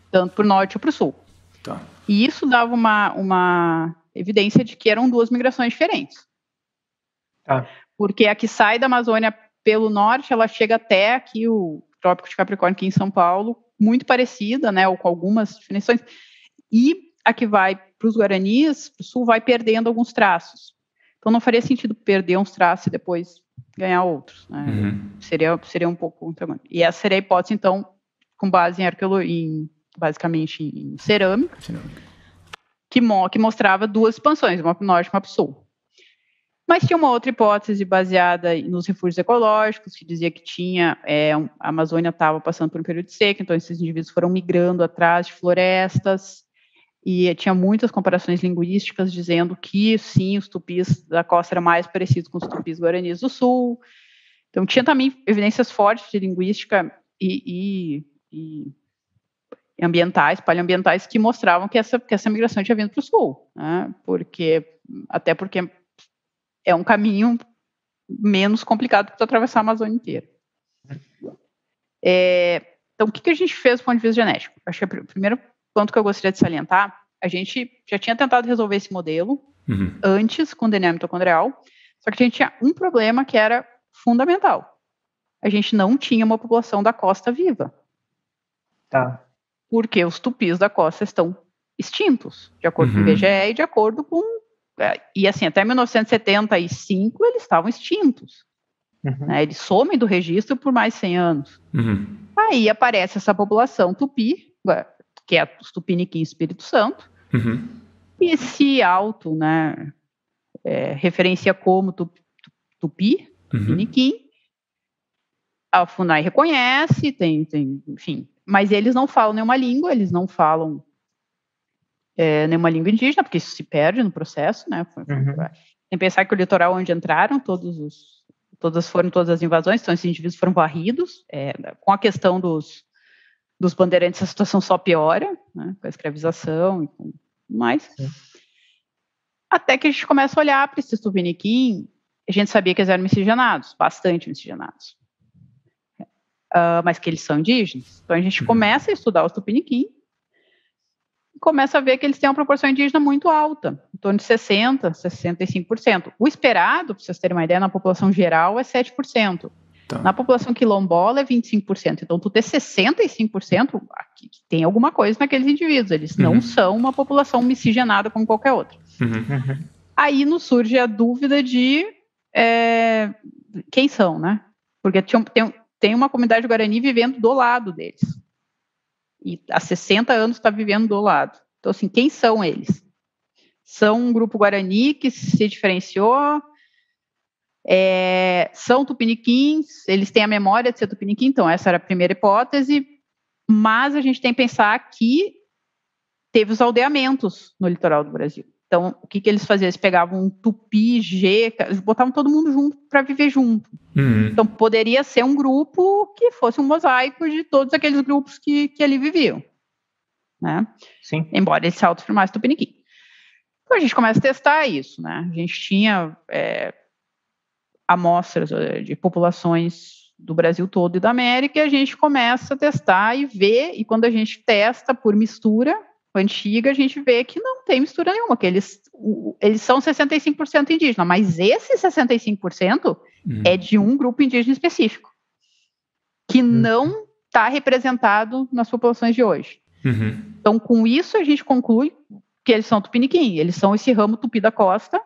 Tanto para o norte ou para o sul. Tá. E isso dava uma evidência de que eram duas migrações diferentes. Porque a que sai da Amazônia pelo norte, ela chega até aqui o Trópico de Capricórnio, aqui em São Paulo, muito parecida, né, ou com algumas definições, e a que vai para os Guaranis, para o sul, vai perdendo alguns traços. Então não faria sentido perder uns traços e depois ganhar outros. Né? Seria um pouco... E essa seria a hipótese, então, com base basicamente em cerâmica, que mostrava duas expansões, uma para o norte e uma para o sul. Mas tinha uma outra hipótese baseada nos refúgios ecológicos, que dizia que a Amazônia estava passando por um período de seca, então esses indivíduos foram migrando atrás de florestas, e tinha muitas comparações linguísticas dizendo que, sim, os tupis da costa eram mais parecidos com os tupis guaranis do sul. Então, tinha também evidências fortes de linguística e ambientais, paleoambientais, que mostravam que essa migração tinha vindo para o sul, né? Até porque é um caminho menos complicado que atravessar a Amazônia inteira. Então, o que a gente fez do ponto de vista genético? Acho que o primeiro ponto que eu gostaria de salientar, a gente já tinha tentado resolver esse modelo antes com o DNA mitocondrial, só que a gente tinha um problema que era fundamental. A gente não tinha uma população da costa viva. Porque os tupis da costa estão extintos, de acordo com o IBGE e de acordo com... E assim, até 1975 eles estavam extintos. Né? Eles somem do registro por mais de 100 anos. Aí aparece essa população tupi, que é os Tupiniquim Espírito Santo, e esse né, referencia como tupi, Tupiniquim. A FUNAI reconhece, enfim, mas eles não falam nenhuma língua, eles não falam nenhuma língua indígena, porque isso se perde no processo, né? Tem que pensar que o litoral onde entraram, todas as invasões, então esses indivíduos foram varridos, com a questão dos bandeirantes, a situação só piora, né, com a escravização e com mais. Até que a gente começa a olhar para esses tupiniquim, a gente sabia que eles eram miscigenados, bastante miscigenados, mas que eles são indígenas. Então a gente começa a estudar os tupiniquim e começa a ver que eles têm uma proporção indígena muito alta, em torno de 60%, 65%. O esperado, para vocês terem uma ideia, na população geral é 7%. Na população quilombola é 25%. Então, tu ter 65%, aqui tem alguma coisa naqueles indivíduos. Eles não são uma população miscigenada como qualquer outra. Aí nos surge a dúvida de quem são, né? Porque tem uma comunidade guarani vivendo do lado deles. E há 60 anos está vivendo do lado. Então, assim, quem são eles? São um grupo guarani que se diferenciou... são tupiniquins, eles têm a memória de ser tupiniquim, então essa era a primeira hipótese, mas a gente tem que pensar que teve os aldeamentos no litoral do Brasil. Então, o que eles faziam? Eles pegavam um tupi, botavam todo mundo junto para viver junto. Então, poderia ser um grupo que fosse um mosaico de todos aqueles grupos que ali viviam. né? Sim. Embora ele se autoafirmasse tupiniquim. Então a gente começa a testar isso, né? A gente tinha amostras de populações do Brasil todo e da América, e a gente começa a testar e ver, e quando a gente testa por mistura antiga, a gente vê que não tem mistura nenhuma, que eles são 65% indígena, mas esse 65% é de um grupo indígena específico, que não está representado nas populações de hoje. Então, com isso, a gente conclui que eles são tupiniquim, eles são esse ramo tupi da costa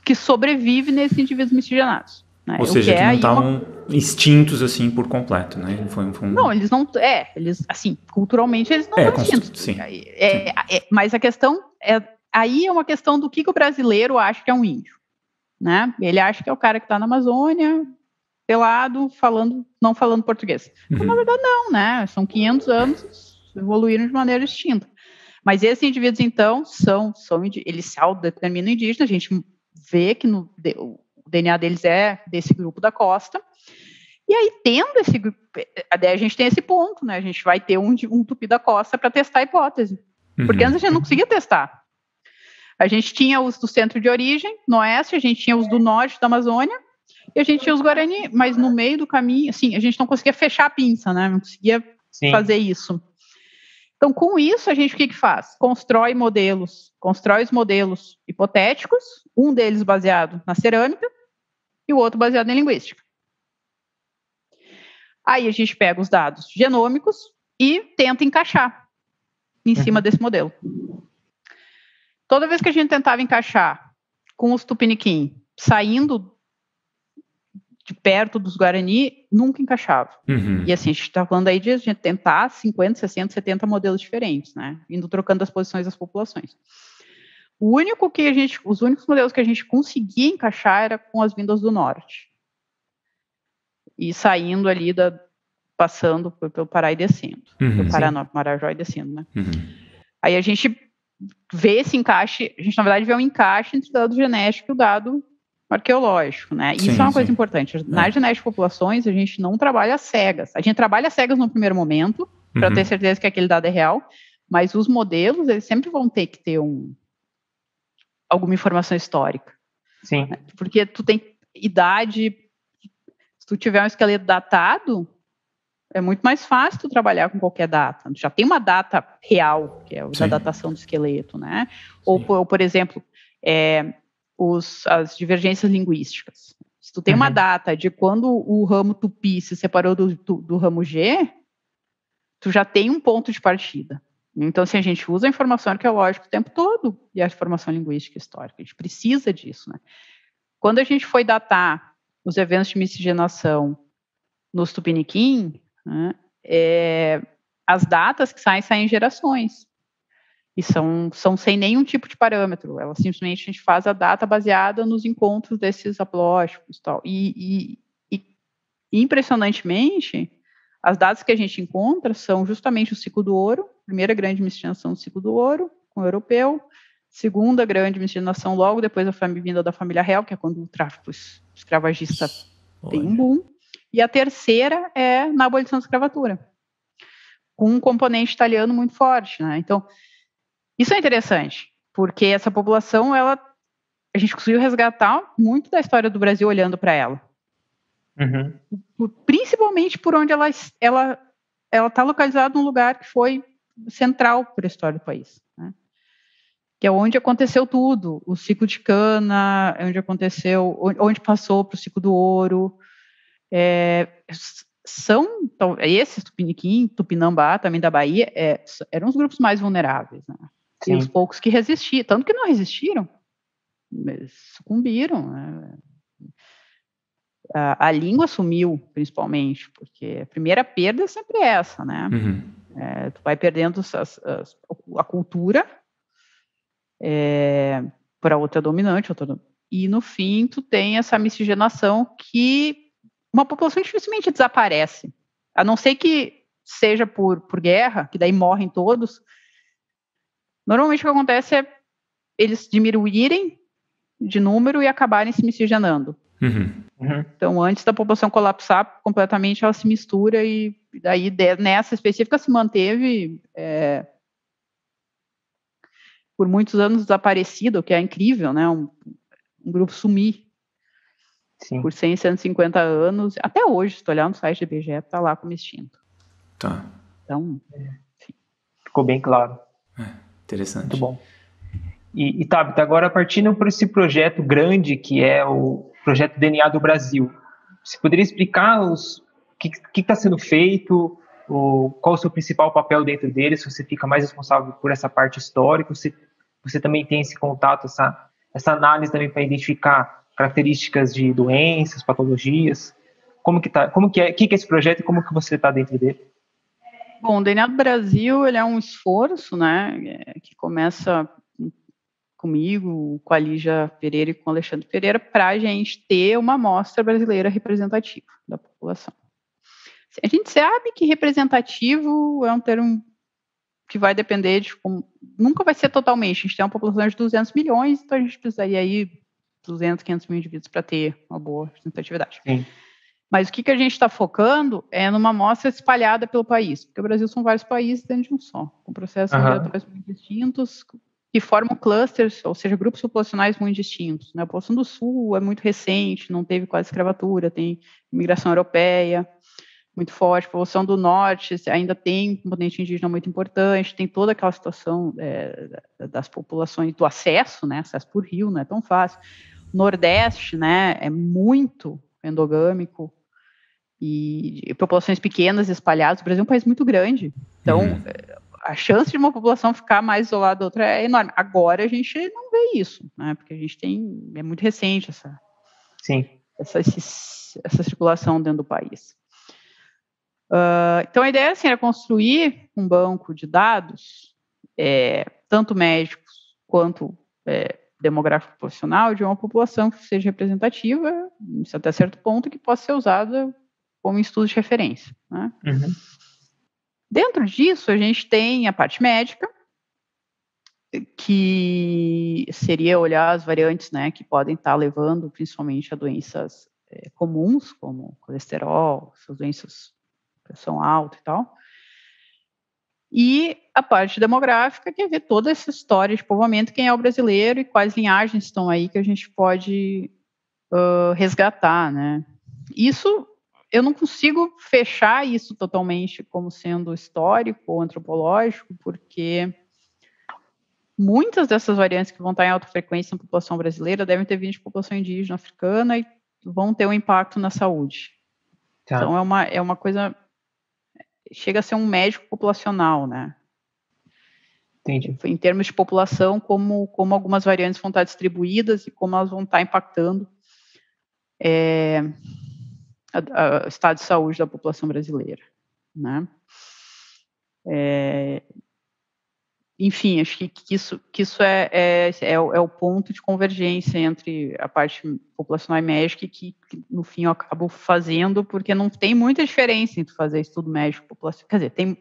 que sobrevive nesses indivíduos miscigenados. Né? Ou seja, que não estavam extintos assim por completo, né? Não, eles não. Eles, assim, culturalmente eles não estão extintos. Sim. Mas a questão aí é uma questão do que o brasileiro acha que é um índio. Né? Ele acha que é o cara que está na Amazônia, pelado, não falando português. Mas, na verdade, não, né? São 500 anos, evoluíram de maneira distinta. Mas esses indivíduos, então, eles se autodeterminam indígenas, a gente vê que o DNA deles é desse grupo da costa, e aí, tendo esse grupo, a gente tem esse ponto, né? A gente vai ter um tupi da costa para testar a hipótese, porque antes a gente não conseguia testar. A gente tinha os do centro de origem, no oeste, a gente tinha os do norte da Amazônia, e a gente tinha os Guarani, mas no meio do caminho, assim, a gente não conseguia fechar a pinça, né? Não conseguia fazer isso. Então, com isso, a gente o que faz? Constrói os modelos hipotéticos, um deles baseado na cerâmica e o outro baseado em linguística. Aí a gente pega os dados genômicos e tenta encaixar em cima desse modelo. Toda vez que a gente tentava encaixar com os tupiniquim saindo de perto dos Guarani, nunca encaixava. E assim, a gente está falando aí de a gente tentar 50, 60, 70 modelos diferentes, né? Indo trocando as posições das populações. Os únicos modelos que a gente conseguia encaixar era com as vindas do norte. E saindo ali, passando pelo Pará e descendo. Pelo Paraná, Marajó e descendo, né? Aí a gente vê esse encaixe, a gente na verdade vê um encaixe entre o dado genético e o dado arqueológico, né? Isso é uma coisa importante. Na genética de populações, a gente não trabalha cegas. A gente trabalha cegas no primeiro momento, para ter certeza que aquele dado é real, mas os modelos, eles sempre vão ter que ter alguma informação histórica. Sim. Né? Porque tu tem idade, se tu tiver um esqueleto datado, é muito mais fácil tu trabalhar com qualquer data. Já tem uma data real, que é a datação do esqueleto, né? Ou, por exemplo, as divergências linguísticas. Se tu tem uma data de quando o ramo Tupi se separou do ramo G, tu já tem um ponto de partida. Então, se a gente usa a informação arqueológica o tempo todo e a informação linguística histórica, a gente precisa disso, né? Quando a gente foi datar os eventos de miscigenação nos Tupiniquim, né, as datas que saem em gerações. E são sem nenhum tipo de parâmetro. Ela simplesmente a gente faz a data baseada nos encontros desses haplótipos e tal. E impressionantemente, as datas que a gente encontra são justamente o ciclo do ouro, primeira grande miscigenação do ciclo do ouro, com o europeu, segunda grande miscigenação logo depois da vinda da família real, que é quando o tráfico escravagista tem um boom, e a terceira é na abolição da escravatura, com um componente italiano muito forte, né? Então, isso é interessante, porque essa população, a gente conseguiu resgatar muito da história do Brasil olhando para ela. Principalmente por onde ela está localizada num lugar que foi central para a história do país, né? Que é onde aconteceu tudo, o ciclo de cana, onde passou para o ciclo do ouro. Esses Tupiniquim, Tupinambá, também da Bahia, eram os grupos mais vulneráveis, né? E os poucos que resistiram, tanto que não resistiram, sucumbiram, né? A língua sumiu, principalmente, porque a primeira perda é sempre essa, né? Tu vai perdendo a cultura para outra dominante, e no fim tu tem essa miscigenação que uma população dificilmente desaparece, a não ser que seja por guerra, que daí morrem todos. Normalmente o que acontece é eles diminuírem de número e acabarem se miscigenando. Então, antes da população colapsar completamente, ela se mistura e daí nessa específica se manteve por muitos anos desaparecido, o que é incrível, né? Um grupo sumir por 100, 150 anos. Até hoje, se tu olhar no site do IBGE, tá lá como extinto. Tá. Então, ficou bem claro. Interessante. Muito bom. E Tabita, agora partindo por esse projeto grande que é o projeto DNA do Brasil, você poderia explicar o que está sendo feito, qual o seu principal papel dentro dele, se você fica mais responsável por essa parte histórica, você também tem esse contato, essa análise também para identificar características de doenças, patologias, o que é esse projeto e como que você está dentro dele? Bom, o DNA do Brasil, ele é um esforço, né, que começa comigo, com a Lígia Pereira e com o Alexandre Pereira, para a gente ter uma amostra brasileira representativa da população. A gente sabe que representativo é um termo que vai depender de como... Nunca vai ser totalmente. A gente tem uma população de 200 milhões, então a gente precisaria aí 200, 500 mil indivíduos para ter uma boa representatividade. Sim. Mas o que a gente está focando é numa amostra espalhada pelo país, porque o Brasil são vários países dentro de um só, com processos migratórios muito distintos, que formam clusters, ou seja, grupos populacionais muito distintos. Né? A população do Sul é muito recente, não teve quase escravatura, tem imigração europeia muito forte. A população do Norte ainda tem um componente indígena muito importante, tem toda aquela situação das populações, do acesso, né? Acesso por rio, não é tão fácil. O Nordeste, né, é muito endogâmico, e populações pequenas espalhadas. O Brasil é um país muito grande, então a chance de uma população ficar mais isolada da outra é enorme. Agora a gente não vê isso, né? Porque a gente é muito recente essa circulação dentro do país. Então a ideia era construir um banco de dados, tanto médicos quanto demográfico profissional, de uma população que seja representativa, até certo ponto, que possa ser usada como estudo de referência. Né? Dentro disso, a gente tem a parte médica, que seria olhar as variantes, né, que podem estar levando principalmente a doenças comuns, como colesterol, essas doenças de pressão alta e tal. E a parte demográfica, que é ver toda essa história de povoamento, quem é o brasileiro e quais linhagens estão aí que a gente pode resgatar, né? Isso, eu não consigo fechar isso totalmente como sendo histórico ou antropológico, porque muitas dessas variantes que vão estar em alta frequência na população brasileira devem ter vindo de população indígena africana e vão ter um impacto na saúde. Tá. Então, é uma coisa... Chega a ser um médico populacional, né? Entendi. Em termos de população, como algumas variantes vão estar distribuídas e como elas vão estar impactando o estado de saúde da população brasileira, né? Enfim, acho que isso é o ponto de convergência entre a parte populacional e médica que no fim eu acabo fazendo, porque não tem muita diferença entre fazer estudo médico populacional. Quer dizer,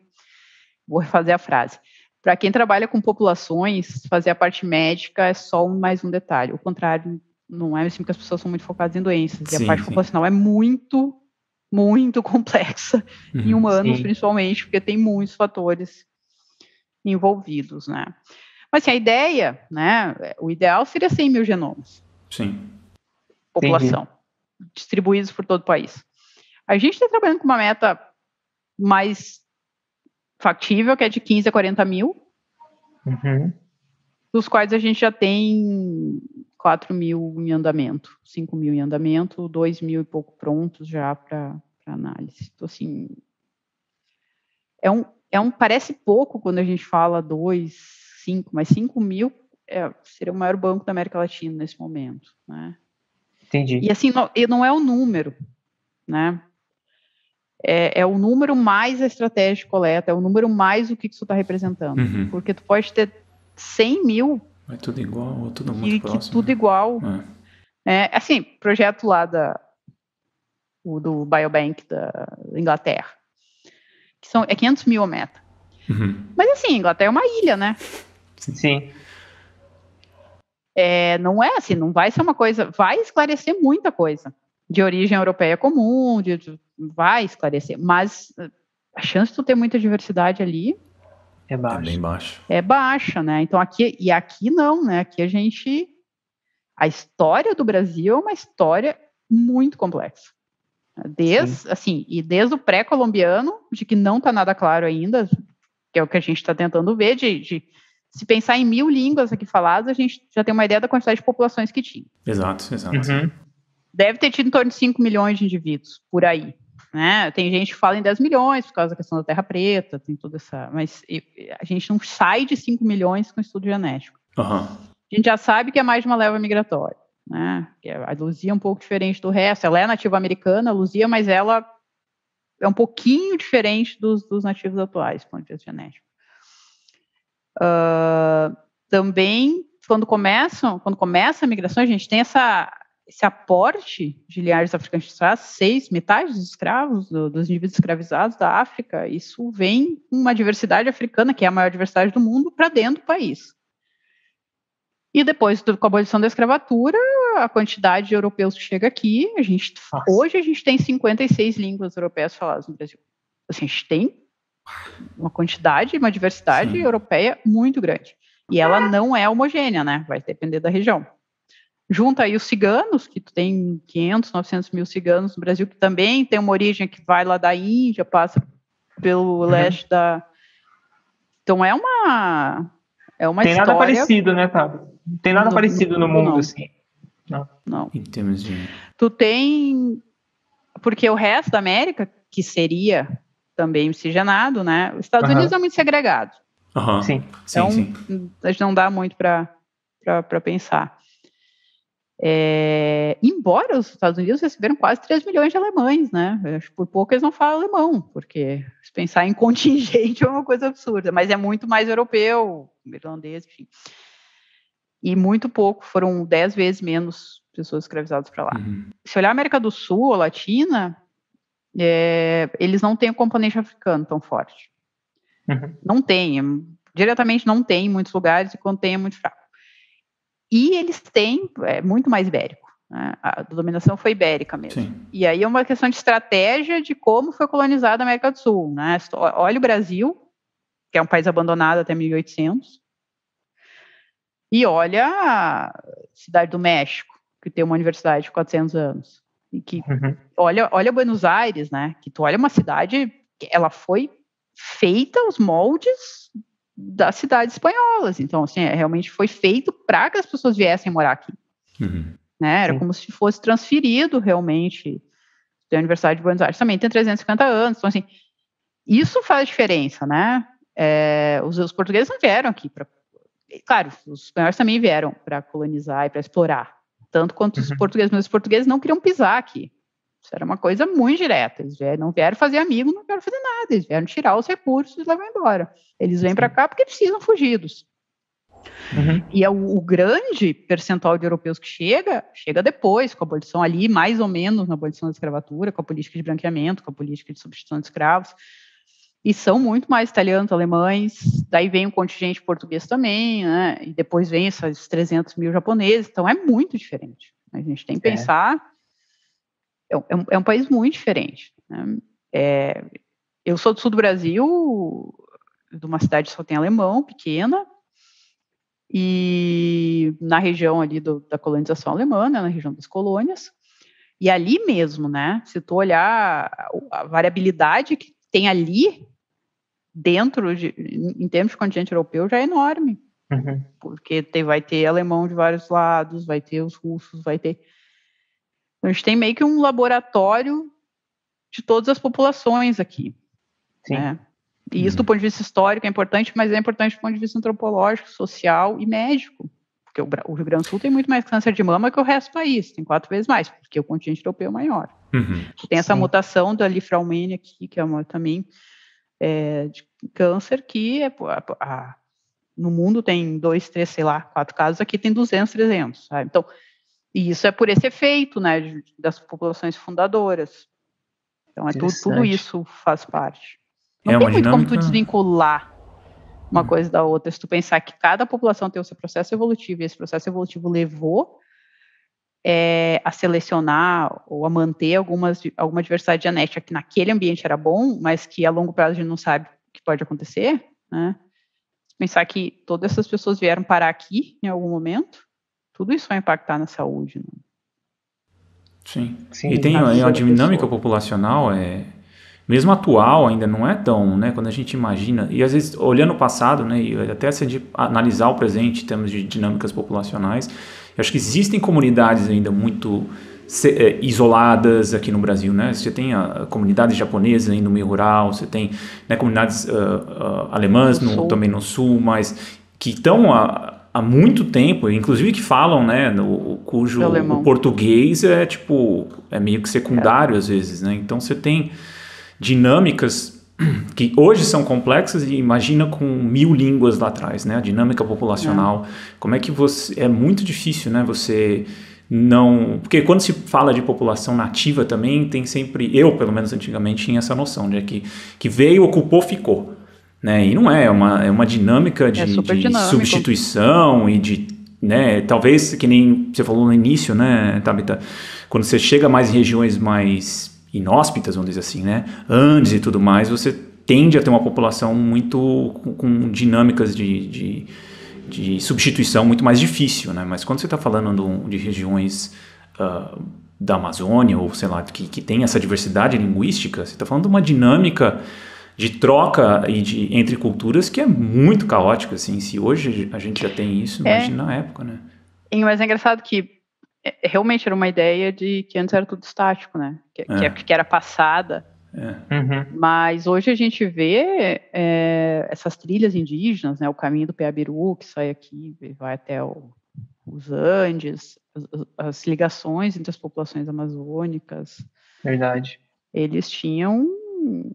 vou refazer a frase. Para quem trabalha com populações, fazer a parte médica é só mais um detalhe. O contrário, não é assim, porque as pessoas são muito focadas em doenças. Sim, e a parte populacional é muito, muito complexa, em humanos principalmente, porque tem muitos fatores envolvidos, né? Mas assim, a ideia, né, o ideal seria 100 mil genomas. Sim. População, distribuídos por todo o país. A gente está trabalhando com uma meta mais factível, que é de 15 a 40 mil, dos quais a gente já tem 4 mil em andamento, 5 mil em andamento, 2 mil e pouco prontos já para análise. Então, assim, parece pouco quando a gente fala 2, 5, mas 5 mil seria o maior banco da América Latina nesse momento, né? Entendi. E assim, não é o número, né? É o número mais a estratégia de coleta, é o número mais o que isso está representando. Porque tu pode ter 100 mil... É tudo igual, ou tudo muito próximo. Que tudo igual. Assim, projeto lá do Biobank da Inglaterra, que é 500 mil a meta. Mas assim, Inglaterra é uma ilha, né? Sim. Não é assim, não vai ser uma coisa... Vai esclarecer muita coisa. De origem europeia comum, vai esclarecer. Mas a chance de tu ter muita diversidade ali É baixo. É bem baixo. É baixa, né? Então aqui não, né? Aqui a história do Brasil é uma história muito complexa. Desde o pré-colombiano, de que não está nada claro ainda, que é o que a gente está tentando ver, de se pensar em 1.000 línguas aqui faladas, a gente já tem uma ideia da quantidade de populações que tinha. Exato. Uhum. Deve ter tido em torno de 5 milhões de indivíduos, por aí. Né? Tem gente que fala em 10 milhões, por causa da questão da terra preta, tem toda essa... Mas a gente não sai de 5 milhões com estudo genético. Uhum. A gente já sabe que é mais de uma leva migratória. Né? A Luzia é um pouco diferente do resto. Ela é nativa americana, a Luzia, mas ela é um pouquinho diferente dos nativos atuais, do ponto de vista genético. Também, quando começa a migração, a gente tem esse aporte de linhagens africanas ancestrais, metade dos escravos, dos indivíduos escravizados da África, isso vem com uma diversidade africana, que é a maior diversidade do mundo, para dentro do país. E depois, com a abolição da escravatura, a quantidade de europeus que chega aqui, hoje a gente tem 56 línguas europeias faladas no Brasil. Assim, a gente tem uma diversidade europeia muito grande. E ela não é homogênea, né? Vai depender da região. Junta aí os ciganos, que tu tem 500, 900 mil ciganos no Brasil, que também tem uma origem que vai lá da Índia, passa pelo leste da... Então é uma tem história... nada parecido, né, Tabata? Não tem nada parecido no mundo, não. Assim. Não. Em termos de... Tu tem... Porque o resto da América, que seria também miscigenado, né? Os Estados Unidos é muito segregado. Sim. Então, a gente não dá muito para pensar. Embora os Estados Unidos receberam quase 3 milhões de alemães, né? Acho que por pouco eles não falam alemão, porque se pensar em contingente é uma coisa absurda, mas é muito mais europeu, irlandês, enfim. E muito pouco, foram 10 vezes menos pessoas escravizadas para lá. Se olhar a América do Sul ou Latina, eles não têm o componente africano tão forte. Não tem, diretamente não tem em muitos lugares, e quando tem é muito fraco. E eles têm muito mais ibérico. Né? A dominação foi ibérica mesmo. Sim. E aí é uma questão de estratégia de como foi colonizada a América do Sul. Né? Olha o Brasil, que é um país abandonado até 1800, e olha a Cidade do México, que tem uma universidade de 400 anos. E que olha Buenos Aires, né? Que tu olha uma cidade, ela foi feita aos moldes das cidades espanholas. Então, assim, realmente foi feito para que as pessoas viessem morar aqui. Né? Era como se fosse transferido realmente da Universidade de Buenos Aires. Também tem 350 anos. Então, assim, isso faz diferença, né? Os portugueses não vieram aqui para... Claro, os espanhóis também vieram para colonizar e para explorar. Tanto quanto os portugueses, mas os portugueses não queriam pisar aqui. Isso era uma coisa muito direta. Eles não vieram fazer amigo, não vieram fazer nada. Eles vieram tirar os recursos e levar embora. Eles vêm para cá porque precisam fugidos. E o grande percentual de europeus que chega depois, com a abolição ali, mais ou menos na abolição da escravatura, com a política de branqueamento, com a política de substituição de escravos. E são muito mais italianos, alemães, daí vem um contingente português também, né? E depois vem esses 300 mil japoneses, então é muito diferente. A gente tem que pensar, é um país muito diferente. Né? Eu sou do sul do Brasil, de uma cidade que só tem alemão, pequena, e na região ali da colonização alemã, né, na região das colônias, e ali mesmo, né, se tu olhar a variabilidade que tem ali, em termos de contingente europeu, já é enorme. Porque vai ter alemão de vários lados, vai ter os russos, vai ter... Então, a gente tem meio que um laboratório de todas as populações aqui. Né? E isso, do ponto de vista histórico, é importante, mas é importante do ponto de vista antropológico, social e médico. Porque o Rio Grande do Sul tem muito mais câncer de mama que o resto do país, tem 4 vezes mais, porque o continente europeu é maior. Tem essa mutação da Lifraumene aqui, que é também de câncer, que no mundo tem 2, 3, sei lá, 4 casos, aqui tem 200, 300. Sabe? Então, e isso é por esse efeito, né, das populações fundadoras. Então, tudo isso faz parte. Não tem muito como tu desvincular uma coisa da outra, se tu pensar que cada população tem o seu processo evolutivo, e esse processo evolutivo levou a selecionar ou a manter alguma diversidade genética que naquele ambiente era bom, mas que a longo prazo a gente não sabe o que pode acontecer, né? pensar que todas essas pessoas vieram parar aqui em algum momento, tudo isso vai impactar na saúde, né? Sim. Sim, E tem a dinâmica populacional, mesmo atual, ainda não é tão, né? Quando a gente imagina, e às vezes olhando o passado, né? E até se a gente analisar o presente em termos de dinâmicas populacionais, eu acho que existem comunidades ainda muito isoladas aqui no Brasil, né? Você tem a comunidade japonesa aí no meio rural, você tem, né, comunidades alemãs também no sul, mas que estão há muito tempo, inclusive que falam, né, cujo o português é meio que secundário às vezes, né? Então você tem dinâmicas que hoje são complexas e imagina com 1000 línguas lá atrás, né? A dinâmica populacional, como é que é muito difícil, né? Você não... Porque quando se fala de população nativa também, tem sempre... Eu, pelo menos antigamente, tinha essa noção de que veio, ocupou, ficou. Né? E não é uma dinâmica de substituição e de... Né? Talvez, que nem você falou no início, né, Tabita? Quando você chega mais em regiões mais inóspitas, vamos dizer assim, né? Andes e tudo mais, você tende a ter uma população muito com dinâmicas de substituição muito mais difícil, né? Mas quando você está falando de regiões da Amazônia, ou sei lá, que tem essa diversidade linguística, você está falando de uma dinâmica de troca entre culturas que é muito caótica, assim. Se hoje a gente já tem isso, imagina na época, né? Mas é engraçado que realmente era uma ideia de que antes era tudo estático, né? Que era passada. Mas hoje a gente vê essas trilhas indígenas, né? O caminho do Peabiru, que sai aqui e vai até os Andes, as ligações entre as populações amazônicas. Verdade. Eles tinham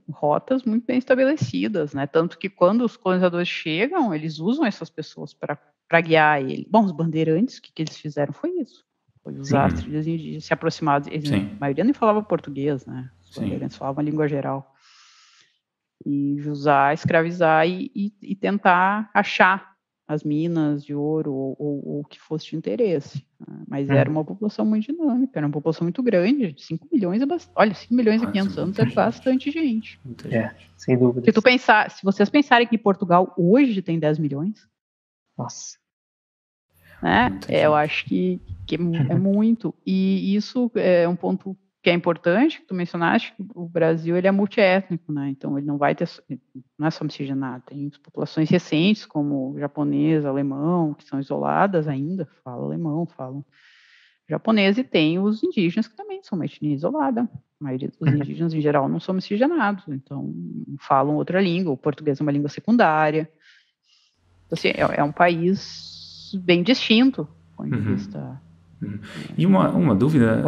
rotas muito bem estabelecidas, né? Tanto que quando os colonizadores chegam, eles usam essas pessoas para guiar ele. Bom, os bandeirantes, o que eles fizeram foi isso. Foi usar as trilhas indígenas, se aproximar. A maioria nem falava português, né? Os bandeirantes falavam a língua geral. E usar, escravizar e tentar achar as minas de ouro ou o que fosse de interesse. Né? Mas era uma população muito dinâmica, era uma população muito grande. 5 milhões é bastante. Olha, 5 milhões em 500 anos é bastante gente. Sem dúvida. Se vocês pensarem que Portugal hoje tem 10 milhões... Nossa. Né? Eu acho que é muito. E isso é um ponto que é importante, que tu mencionaste, que o Brasil ele é multiétnico, né? Então ele não vai ter, não é só miscigenado, tem populações recentes, como japonês, alemão, que são isoladas ainda, falam alemão, falam japonês, e tem os indígenas, que também são uma etnia isolada. A maioria dos indígenas, em geral, não são miscigenados, então falam outra língua, o português é uma língua secundária. Então, assim, é um país bem distinto do ponto de vista. E uma dúvida,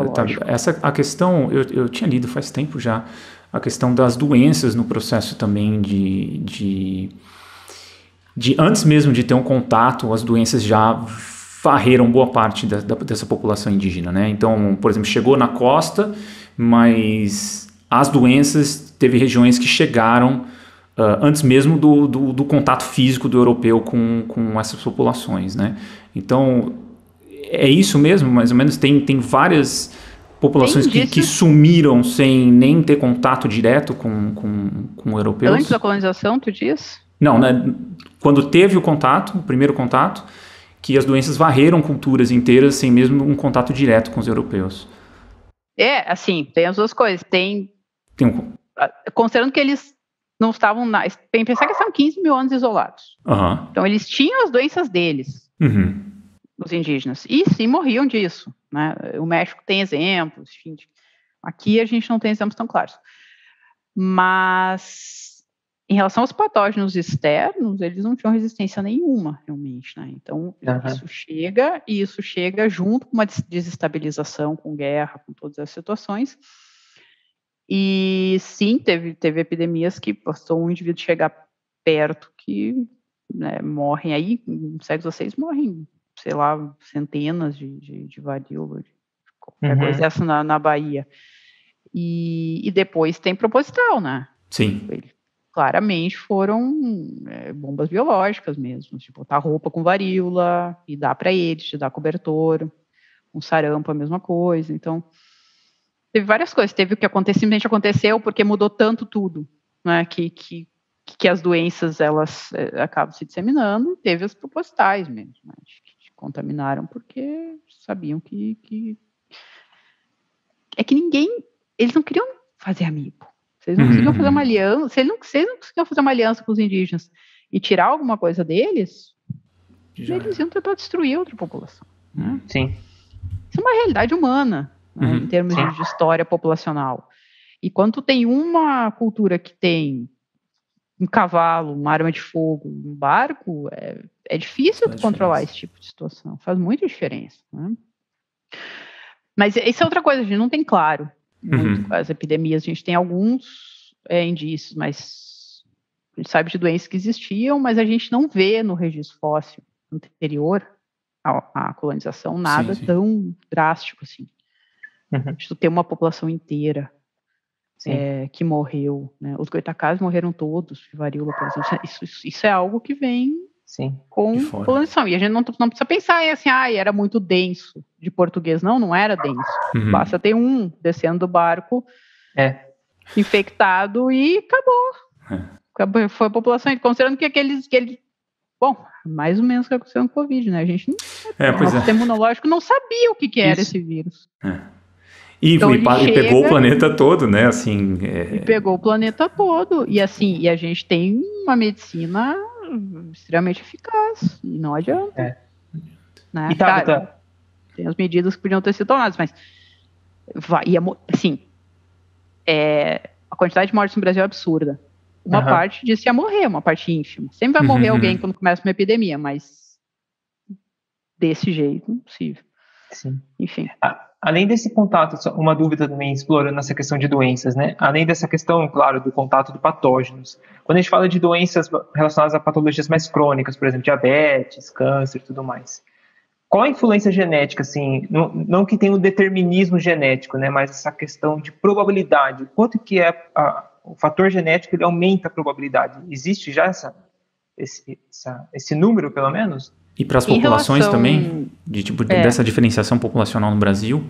a questão, eu tinha lido faz tempo já, a questão das doenças no processo também de antes mesmo de ter um contato, as doenças já varreram boa parte dessa população indígena, né? Então, por exemplo, chegou na costa, mas as doenças, teve regiões que chegaram antes mesmo do contato físico do europeu com essas populações, né? Então, é isso mesmo, mais ou menos, tem várias populações que sumiram sem nem ter contato direto com europeus. Antes da colonização, tu diz? Não, né? Quando teve o primeiro contato, que as doenças varreram culturas inteiras sem mesmo um contato direto com os europeus. Assim, tem as duas coisas. Considerando que eles não estavam... Tem que pensar que são 15 mil anos isolados. Então, eles tinham as doenças deles, os indígenas, e sim, morriam disso. Né? O México tem exemplos, enfim. Aqui a gente não tem exemplos tão claros. Mas, em relação aos patógenos externos, eles não tinham resistência nenhuma, realmente. Né? Então, isso chega junto com uma desestabilização, com guerra, com todas as situações. E sim, teve epidemias que bastou um indivíduo chegar perto que, né, morrem aí, no século XVI morrem, sei lá, centenas de varíola, de qualquer coisa dessa na Bahia. E depois tem proposital, né? Sim. Claramente foram bombas biológicas mesmo, de botar roupa com varíola e dar para eles, de dar cobertor, um sarampo, a mesma coisa. Então, teve várias coisas. Teve o que simplesmente aconteceu porque mudou tanto tudo, né? Que que as doenças elas acabam se disseminando, teve as propositais mesmo, né, que contaminaram porque sabiam que eles não queriam fazer amigo, vocês não conseguiam fazer uma aliança, se eles não conseguiam fazer uma aliança com os indígenas e tirar alguma coisa deles, eles iam tentar destruir outra população, né? Sim. Isso é uma realidade humana, né, em termos de história populacional. E quando tu tem uma cultura que tem um cavalo, uma arma de fogo, um barco, é difícil tu controlar esse tipo de situação. Faz muita diferença, né? Mas isso é outra coisa, a gente não tem claro muito com as epidemias. A gente tem alguns indícios, mas a gente sabe de doenças que existiam, mas a gente não vê no registro fóssil anterior à colonização nada tão drástico assim. Tu tem uma população inteira que morreu, né? Os goitacás morreram todos de varíola, por exemplo. Isso é algo que vem com colonização. E a gente não precisa pensar assim, era muito denso de português. Não era denso. Basta ter um descendo do barco infectado e acabou. Foi a população, considerando que bom, mais ou menos o que aconteceu no Covid, né? A gente o sistema imunológico não sabia o que era esse vírus. E pegou o planeta todo, né? Assim, E pegou o planeta todo. E assim, a gente tem uma medicina extremamente eficaz. E não adianta. Né? Claro, tem as medidas que podiam ter sido tomadas, mas assim, a quantidade de mortes no Brasil é absurda. Uma parte disso ia morrer, uma parte ínfima. Sempre vai morrer alguém quando começa uma epidemia, mas desse jeito, impossível. Sim. Enfim. Além desse contato, uma dúvida também explorando essa questão de doenças, né? Além dessa questão, claro, do contato de patógenos. Quando a gente fala de doenças relacionadas a patologias mais crônicas, por exemplo, diabetes, câncer e tudo mais, qual a influência genética, assim, não que tenha um determinismo genético, né? Mas essa questão de probabilidade, quanto que o fator genético ele aumenta a probabilidade? Existe já esse número, pelo menos? E para as populações também, dessa diferenciação populacional no Brasil?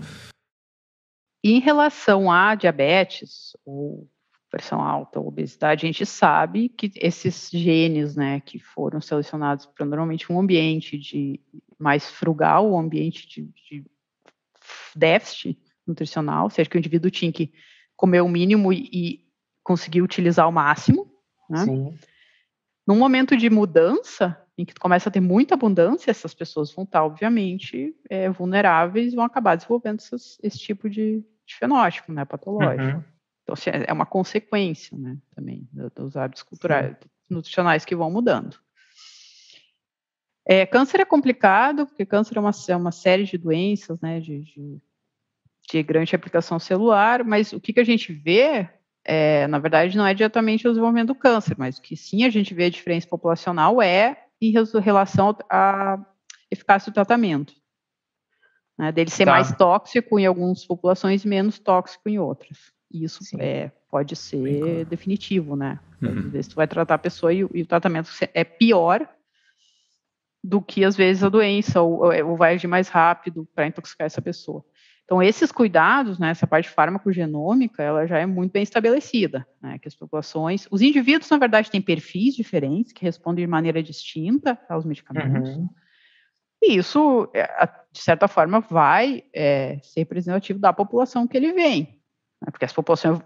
Em relação a diabetes, ou pressão alta, ou obesidade, a gente sabe que esses genes, né, que foram selecionados para normalmente um ambiente mais frugal, um ambiente de déficit nutricional, ou seja, que o indivíduo tinha que comer o mínimo e conseguir utilizar o máximo, né? Sim. Num momento de mudança, em que começa a ter muita abundância, essas pessoas vão estar, obviamente, vulneráveis e vão acabar desenvolvendo esse tipo de fenótipo, né, patológico. Então, assim, é uma consequência, né, também, dos hábitos culturais, nutricionais que vão mudando. Câncer é complicado, porque câncer é uma série de doenças, né, de grande aplicação celular, mas o que a gente vê, na verdade, não é diretamente o desenvolvimento do câncer, mas o que sim a gente vê a diferença populacional em relação à eficácia do tratamento, né, dele ser mais tóxico em algumas populações e menos tóxico em outras. E isso pode ser definitivo, né? Às vezes tu vai tratar a pessoa e o tratamento é pior do que, às vezes, a doença, ou vai agir mais rápido para intoxicar essa pessoa. Então, esses cuidados, né, essa parte farmacogenômica, ela já é muito bem estabelecida, né, que as populações, os indivíduos, na verdade, têm perfis diferentes, que respondem de maneira distinta aos medicamentos, e isso, de certa forma, vai ser representativo da população que ele vem, né, porque essa população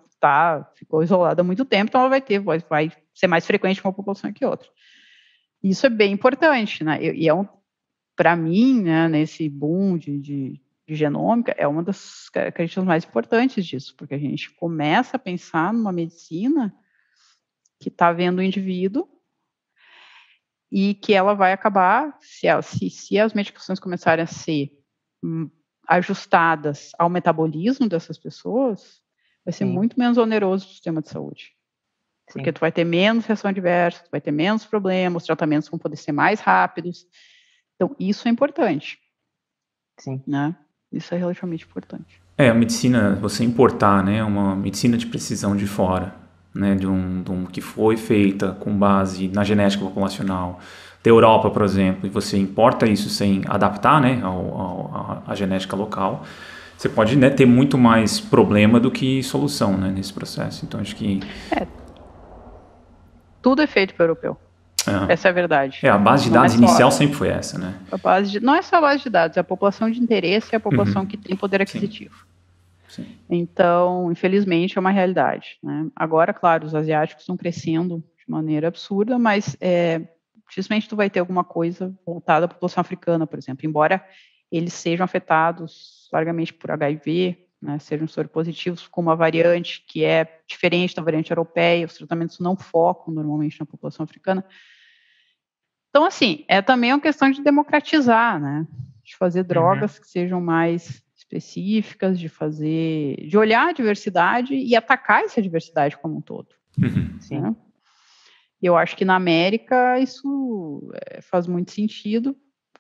ficou isolada há muito tempo, então ela vai ser mais frequente uma população que outra. Isso é bem importante, né, e para mim, né, nesse boom de genômica, é uma das características mais importantes disso, porque a gente começa a pensar numa medicina que está vendo o indivíduo e que ela vai acabar, se as medicações começarem a ser ajustadas ao metabolismo dessas pessoas, vai ser muito menos oneroso o sistema de saúde. Porque tu vai ter menos reação adversa, tu vai ter menos problemas, os tratamentos vão poder ser mais rápidos. Então, isso é importante. Sim. Né? Isso é relativamente importante. A medicina, você importar, né, uma medicina de precisão de fora, né, de um que foi feita com base na genética populacional da Europa, por exemplo, e você importa isso sem adaptar, né, à genética local, você pode, né, ter muito mais problema do que solução, né, nesse processo. Então, acho que... Tudo é feito para o europeu. Essa é a verdade. A base de dados inicial sempre foi essa, né? Não é só a base de dados, é a população de interesse e a população que tem poder aquisitivo. Sim. Então, infelizmente, é uma realidade, né? Agora, claro, os asiáticos estão crescendo de maneira absurda, mas dificilmente tu vai ter alguma coisa voltada à população africana, por exemplo, embora eles sejam afetados largamente por HIV, né, sejam soropositivos com uma variante que é diferente da variante europeia, os tratamentos não focam normalmente na população africana. Então, assim, também uma questão de democratizar, né, de fazer drogas que sejam mais específicas, de olhar a diversidade e atacar essa diversidade como um todo. Sim. Né? Eu acho que na América isso faz muito sentido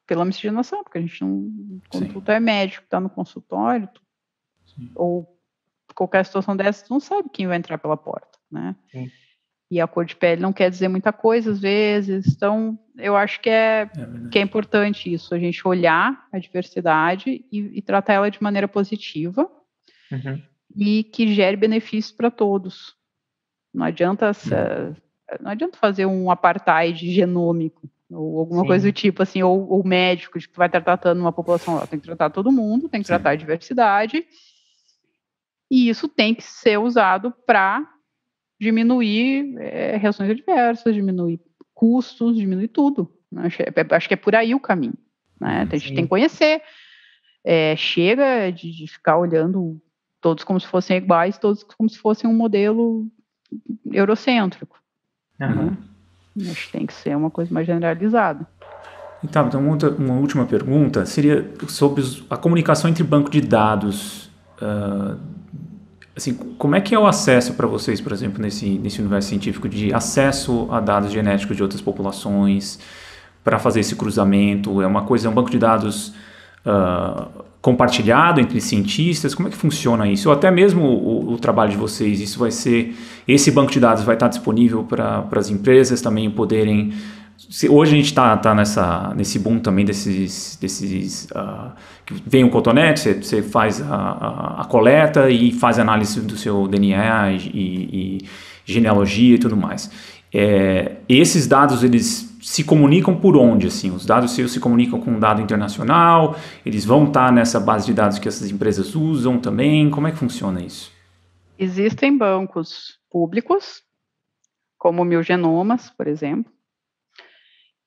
pela miscigenação, porque a gente não, quando tu é médico, tá no consultório, ou qualquer situação dessa, tu não sabe quem vai entrar pela porta, né? Sim. E a cor de pele não quer dizer muita coisa às vezes, então eu acho que é importante isso, a gente olhar a diversidade e tratar ela de maneira positiva e que gere benefícios para todos. Não adianta fazer um apartheid genômico ou alguma coisa do tipo, assim, ou médico que vai estar tratando uma população, tem que tratar todo mundo, tem que tratar a diversidade, e isso tem que ser usado para diminuir reações adversas, diminuir custos, diminuir tudo. Acho que é por aí o caminho, né? A gente tem que conhecer. Chega de ficar olhando todos como se fossem iguais, todos como se fossem um modelo eurocêntrico. Né? Acho que tem que ser uma coisa mais generalizada. Então, uma última pergunta seria sobre a comunicação entre banco de dados. Assim, como é que é o acesso para vocês, por exemplo, nesse universo científico, de acesso a dados genéticos de outras populações para fazer esse cruzamento? É um banco de dados compartilhado entre cientistas? Como é que funciona isso? Ou até mesmo o trabalho de vocês, esse banco de dados vai estar disponível para as empresas também poderem... Hoje a gente está nesse boom também desses que vem um cotonete, você faz a coleta e faz a análise do seu DNA e genealogia e tudo mais. Esses dados, eles se comunicam por onde? Assim? Os dados seus se comunicam com um dado internacional? Eles vão estar nessa base de dados que essas empresas usam também? Como é que funciona isso? Existem bancos públicos, como o Mil Genomas, por exemplo,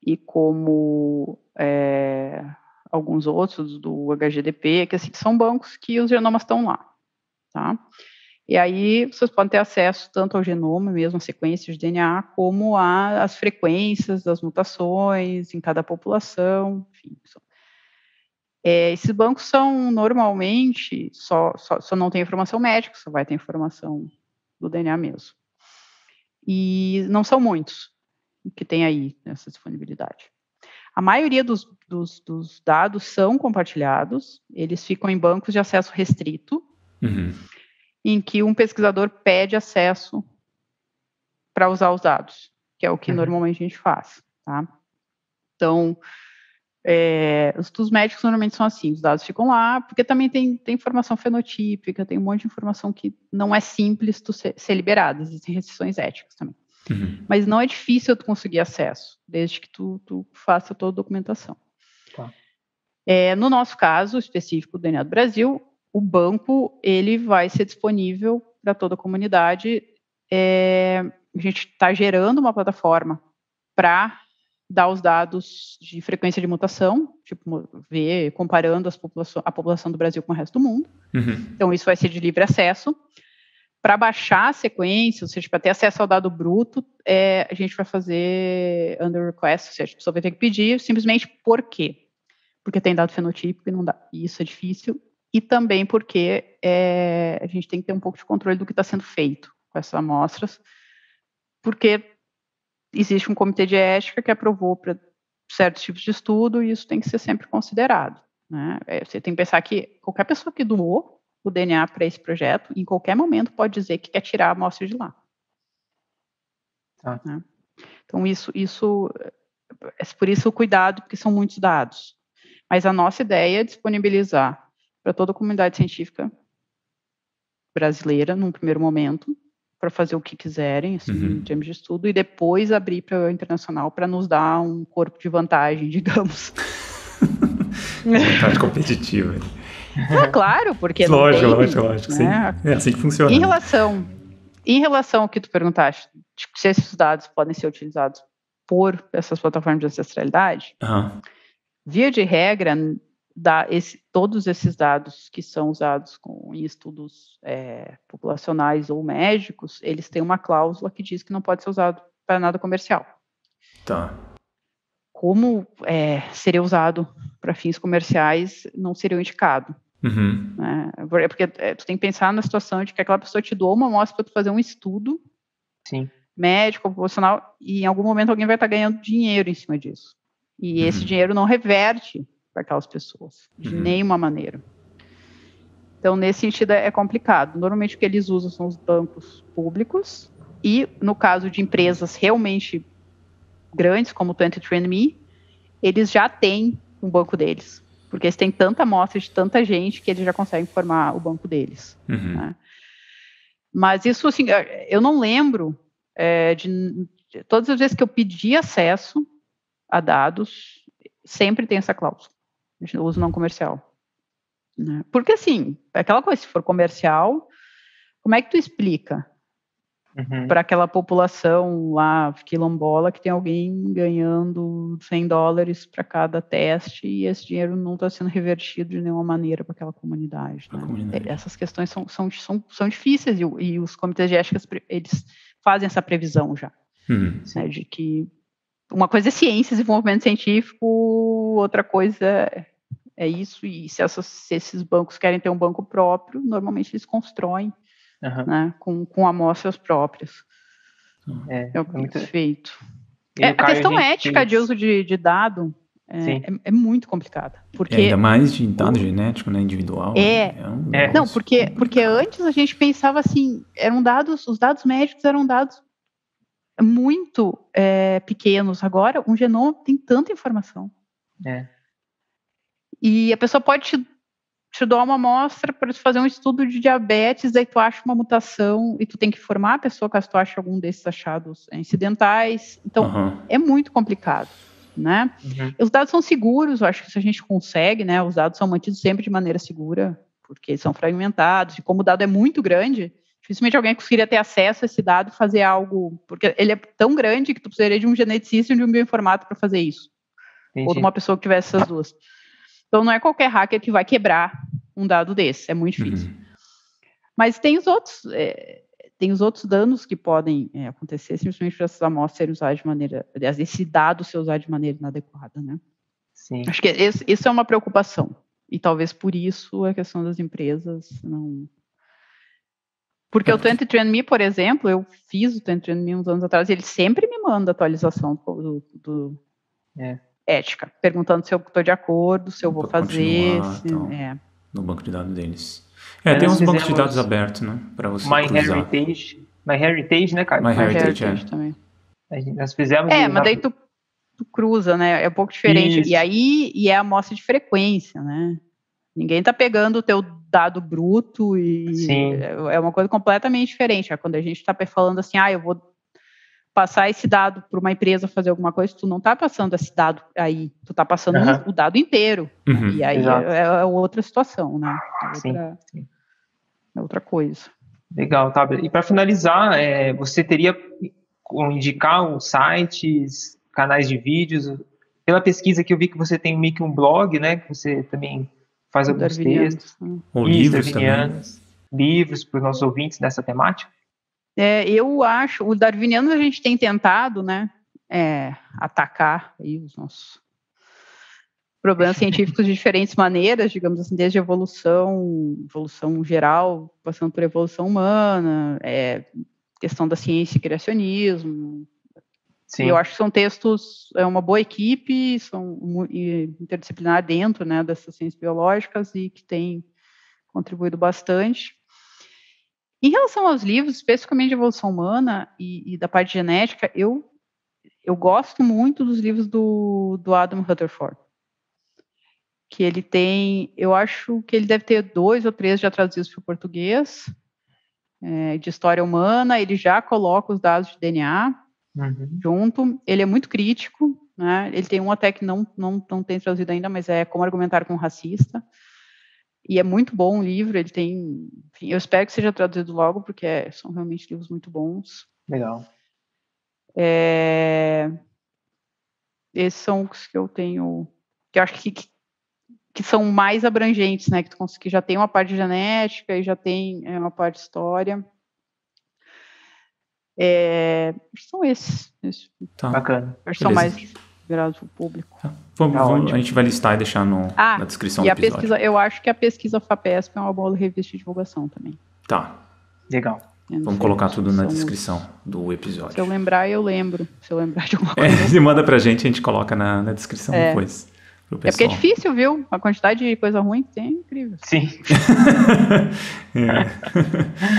e como alguns outros do HGDP, que assim, são bancos que os genomas estão lá, tá? E aí vocês podem ter acesso tanto ao genoma, mesmo a sequência de DNA, como às frequências das mutações em cada população, enfim. Esses bancos são normalmente, só não tem informação médica, só vai ter informação do DNA mesmo. E não são muitos que tem aí nessa disponibilidade. A maioria dos dados são compartilhados, eles ficam em bancos de acesso restrito, em que um pesquisador pede acesso para usar os dados, que é o que normalmente a gente faz, tá? Então, os estudos médicos normalmente são assim, os dados ficam lá, porque também tem informação fenotípica, tem um monte de informação que não é simples ser liberada, existem restrições éticas também. Mas não é difícil tu conseguir acesso, desde que tu faça toda a documentação. Tá. No nosso caso específico do DNA do Brasil, o banco ele vai ser disponível para toda a comunidade. A gente está gerando uma plataforma para dar os dados de frequência de mutação, tipo, comparando a população do Brasil com o resto do mundo. Então, isso vai ser de livre acesso. Para baixar a sequência, ou seja, para ter acesso ao dado bruto, a gente vai fazer under request, ou seja, a pessoa vai ter que pedir simplesmente por quê? Porque tem dado fenotípico e não dá. E isso é difícil. E também porque a gente tem que ter um pouco de controle do que está sendo feito com essas amostras, porque existe um comitê de ética que aprovou para certos tipos de estudo e isso tem que ser sempre considerado. Né? Você tem que pensar que qualquer pessoa que doou o DNA para esse projeto, em qualquer momento pode dizer que quer tirar a amostra de lá. Né? Então, isso é por isso o cuidado, porque são muitos dados. Mas a nossa ideia é disponibilizar para toda a comunidade científica brasileira, num primeiro momento, para fazer o que quiserem, assim, em termos de estudo, e depois abrir para o internacional para nos dar um corpo de vantagem, digamos. Vantagem competitiva. Claro, porque lógico, não tem... lógico. Né? Sim. É assim que funciona. Em relação ao que tu perguntaste, se esses dados podem ser utilizados por essas plataformas de ancestralidade, via de regra, todos esses dados que são usados em estudos populacionais ou médicos, eles têm uma cláusula que diz que não pode ser usado para nada comercial. Tá. Como seria usado para fins comerciais, não seria indicado. Né? Porque tu tem que pensar na situação de que aquela pessoa te doou uma amostra para tu fazer um estudo médico, populacional, e em algum momento alguém vai estar ganhando dinheiro em cima disso. E esse dinheiro não reverte para aquelas pessoas, de nenhuma maneira. Então, nesse sentido, é complicado. Normalmente, o que eles usam são os bancos públicos, e no caso de empresas realmente grandes, como o 23andMe, eles já têm um banco deles, porque eles têm tanta amostra de tanta gente que eles já conseguem formar o banco deles. Né? Mas isso, assim, eu não lembro de todas as vezes que eu pedi acesso a dados, sempre tem essa cláusula de uso não comercial. Né? Porque, assim, aquela coisa, se for comercial, como é que tu explica para aquela população lá, quilombola, que tem alguém ganhando $100 para cada teste e esse dinheiro não está sendo revertido de nenhuma maneira para aquela comunidade. Né? Essas questões são difíceis e os comitês de ética, eles fazem essa previsão já. Né, de que uma coisa é ciência, desenvolvimento científico, outra coisa é isso, e se esses bancos querem ter um banco próprio, normalmente eles constroem né, com amostras próprias. É o que é feito. A questão ética de uso de dado é muito complicada. Porque ainda mais de dado genético, né, individual. Não, porque antes a gente pensava assim, os dados médicos eram dados muito pequenos. Agora, um genoma tem tanta informação. E a pessoa pode te dar uma amostra para fazer um estudo de diabetes, aí tu acha uma mutação e tu tem que informar a pessoa caso tu ache algum desses achados incidentais. Então, é muito complicado, né? Os dados são seguros, eu acho que isso a gente consegue, né? Os dados são mantidos sempre de maneira segura, porque são fragmentados, e como o dado é muito grande, dificilmente alguém conseguiria ter acesso a esse dado e fazer algo, porque ele é tão grande que tu precisaria de um geneticista e de um bioinformático para fazer isso. Entendi. Ou de uma pessoa que tivesse essas duas. Então, não é qualquer hacker que vai quebrar um dado desse, é muito difícil. Mas tem os outros danos que podem acontecer, simplesmente por essas amostras serem usadas de maneira, aliás, esse dado ser usado de maneira inadequada, né? Sim. Acho que isso é uma preocupação, e talvez por isso a questão das empresas não... Porque o 23andMe, por exemplo, eu fiz o 23andMe uns anos atrás, e ele sempre me manda atualização do ética, perguntando se eu estou de acordo, se eu vou fazer. No banco de dados deles. Tem uns bancos de dados abertos, né? Para você cruzar. MyHeritage, né, cara? MyHeritage também. Nós fizemos... mas daí tu cruza, né? É um pouco diferente. Isso. E é a amostra de frequência, né? Ninguém está pegando o teu dado bruto e é uma coisa completamente diferente. Quando a gente está falando assim, eu vou passar esse dado para uma empresa fazer alguma coisa, tu não está passando esse dado aí, tu está passando o dado inteiro. E aí é outra situação, né? É outra coisa. Legal, tá. E para finalizar, você teria como indicar os sites, canais de vídeos? Pela pesquisa que eu vi que você tem meio que um blog, né? Que você também faz alguns textos. Ou livros também. Livros para os nossos ouvintes nessa temática? Eu acho, o Darwinianos a gente tem tentado, né, atacar aí os nossos problemas científicos de diferentes maneiras, digamos assim, desde evolução geral, passando por evolução humana, questão da ciência e criacionismo. Sim. E eu acho que são textos, uma boa equipe, são interdisciplinar dentro, né, dessas ciências biológicas e que tem contribuído bastante. Em relação aos livros, especificamente de evolução humana e da parte genética, eu gosto muito dos livros do Adam Rutherford, que ele tem, eu acho que ele deve ter 2 ou 3 já traduzidos para o português, de história humana, ele já coloca os dados de DNA junto. Ele é muito crítico, né? Ele tem um até que não tem traduzido ainda, mas é Como Argumentar com um Racista. E é muito bom o livro, ele tem... Enfim, eu espero que seja traduzido logo, porque são realmente livros muito bons. Legal. Esses são os que eu tenho... Que eu acho que são mais abrangentes, né? Que já tem uma parte de genética e já tem uma parte de história. São esses. Tá. Bacana. Acho que são mais virados para o público. Tá. A gente vai listar e deixar na descrição do episódio. Pesquisa, eu acho que a pesquisa FAPESP é uma boa revista de divulgação também. Tá. Legal. Vamos colocar tudo na descrição do episódio. Se eu lembrar, eu lembro. Se eu lembrar de alguma coisa. Se manda pra gente, a gente coloca na descrição depois. É porque é difícil, viu? A quantidade de coisa ruim que tem é incrível. Sim.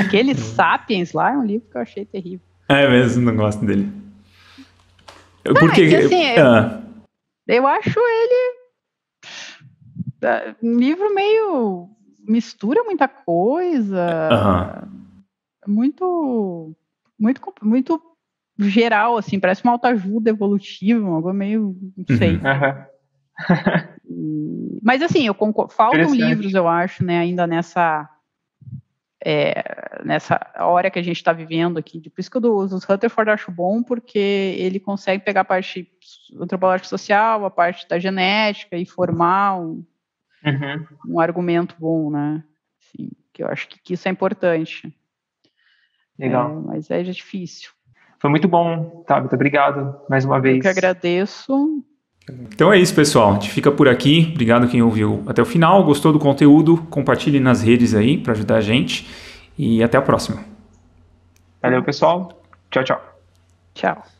Aquele Sapiens lá é um livro que eu achei terrível. É mesmo, não gosto dele. Eu acho ele um livro meio... mistura muita coisa. Muito geral, assim, parece uma autoajuda evolutiva, uma coisa meio... não sei. Mas assim, faltam livros, eu acho, né, ainda nessa hora que a gente está vivendo aqui. Por isso que os Rutherford eu acho bom, porque ele consegue pegar a parte antropológica social, a parte da genética e formar um argumento bom, né? Assim, que eu acho que isso é importante. Legal. Mas é difícil. Foi muito bom, Tabita. Obrigado mais uma vez. Eu que agradeço. Então é isso, pessoal. A gente fica por aqui. Obrigado quem ouviu até o final. Gostou do conteúdo? Compartilhe nas redes aí para ajudar a gente. E até a próxima. Valeu, pessoal. Tchau, tchau. Tchau.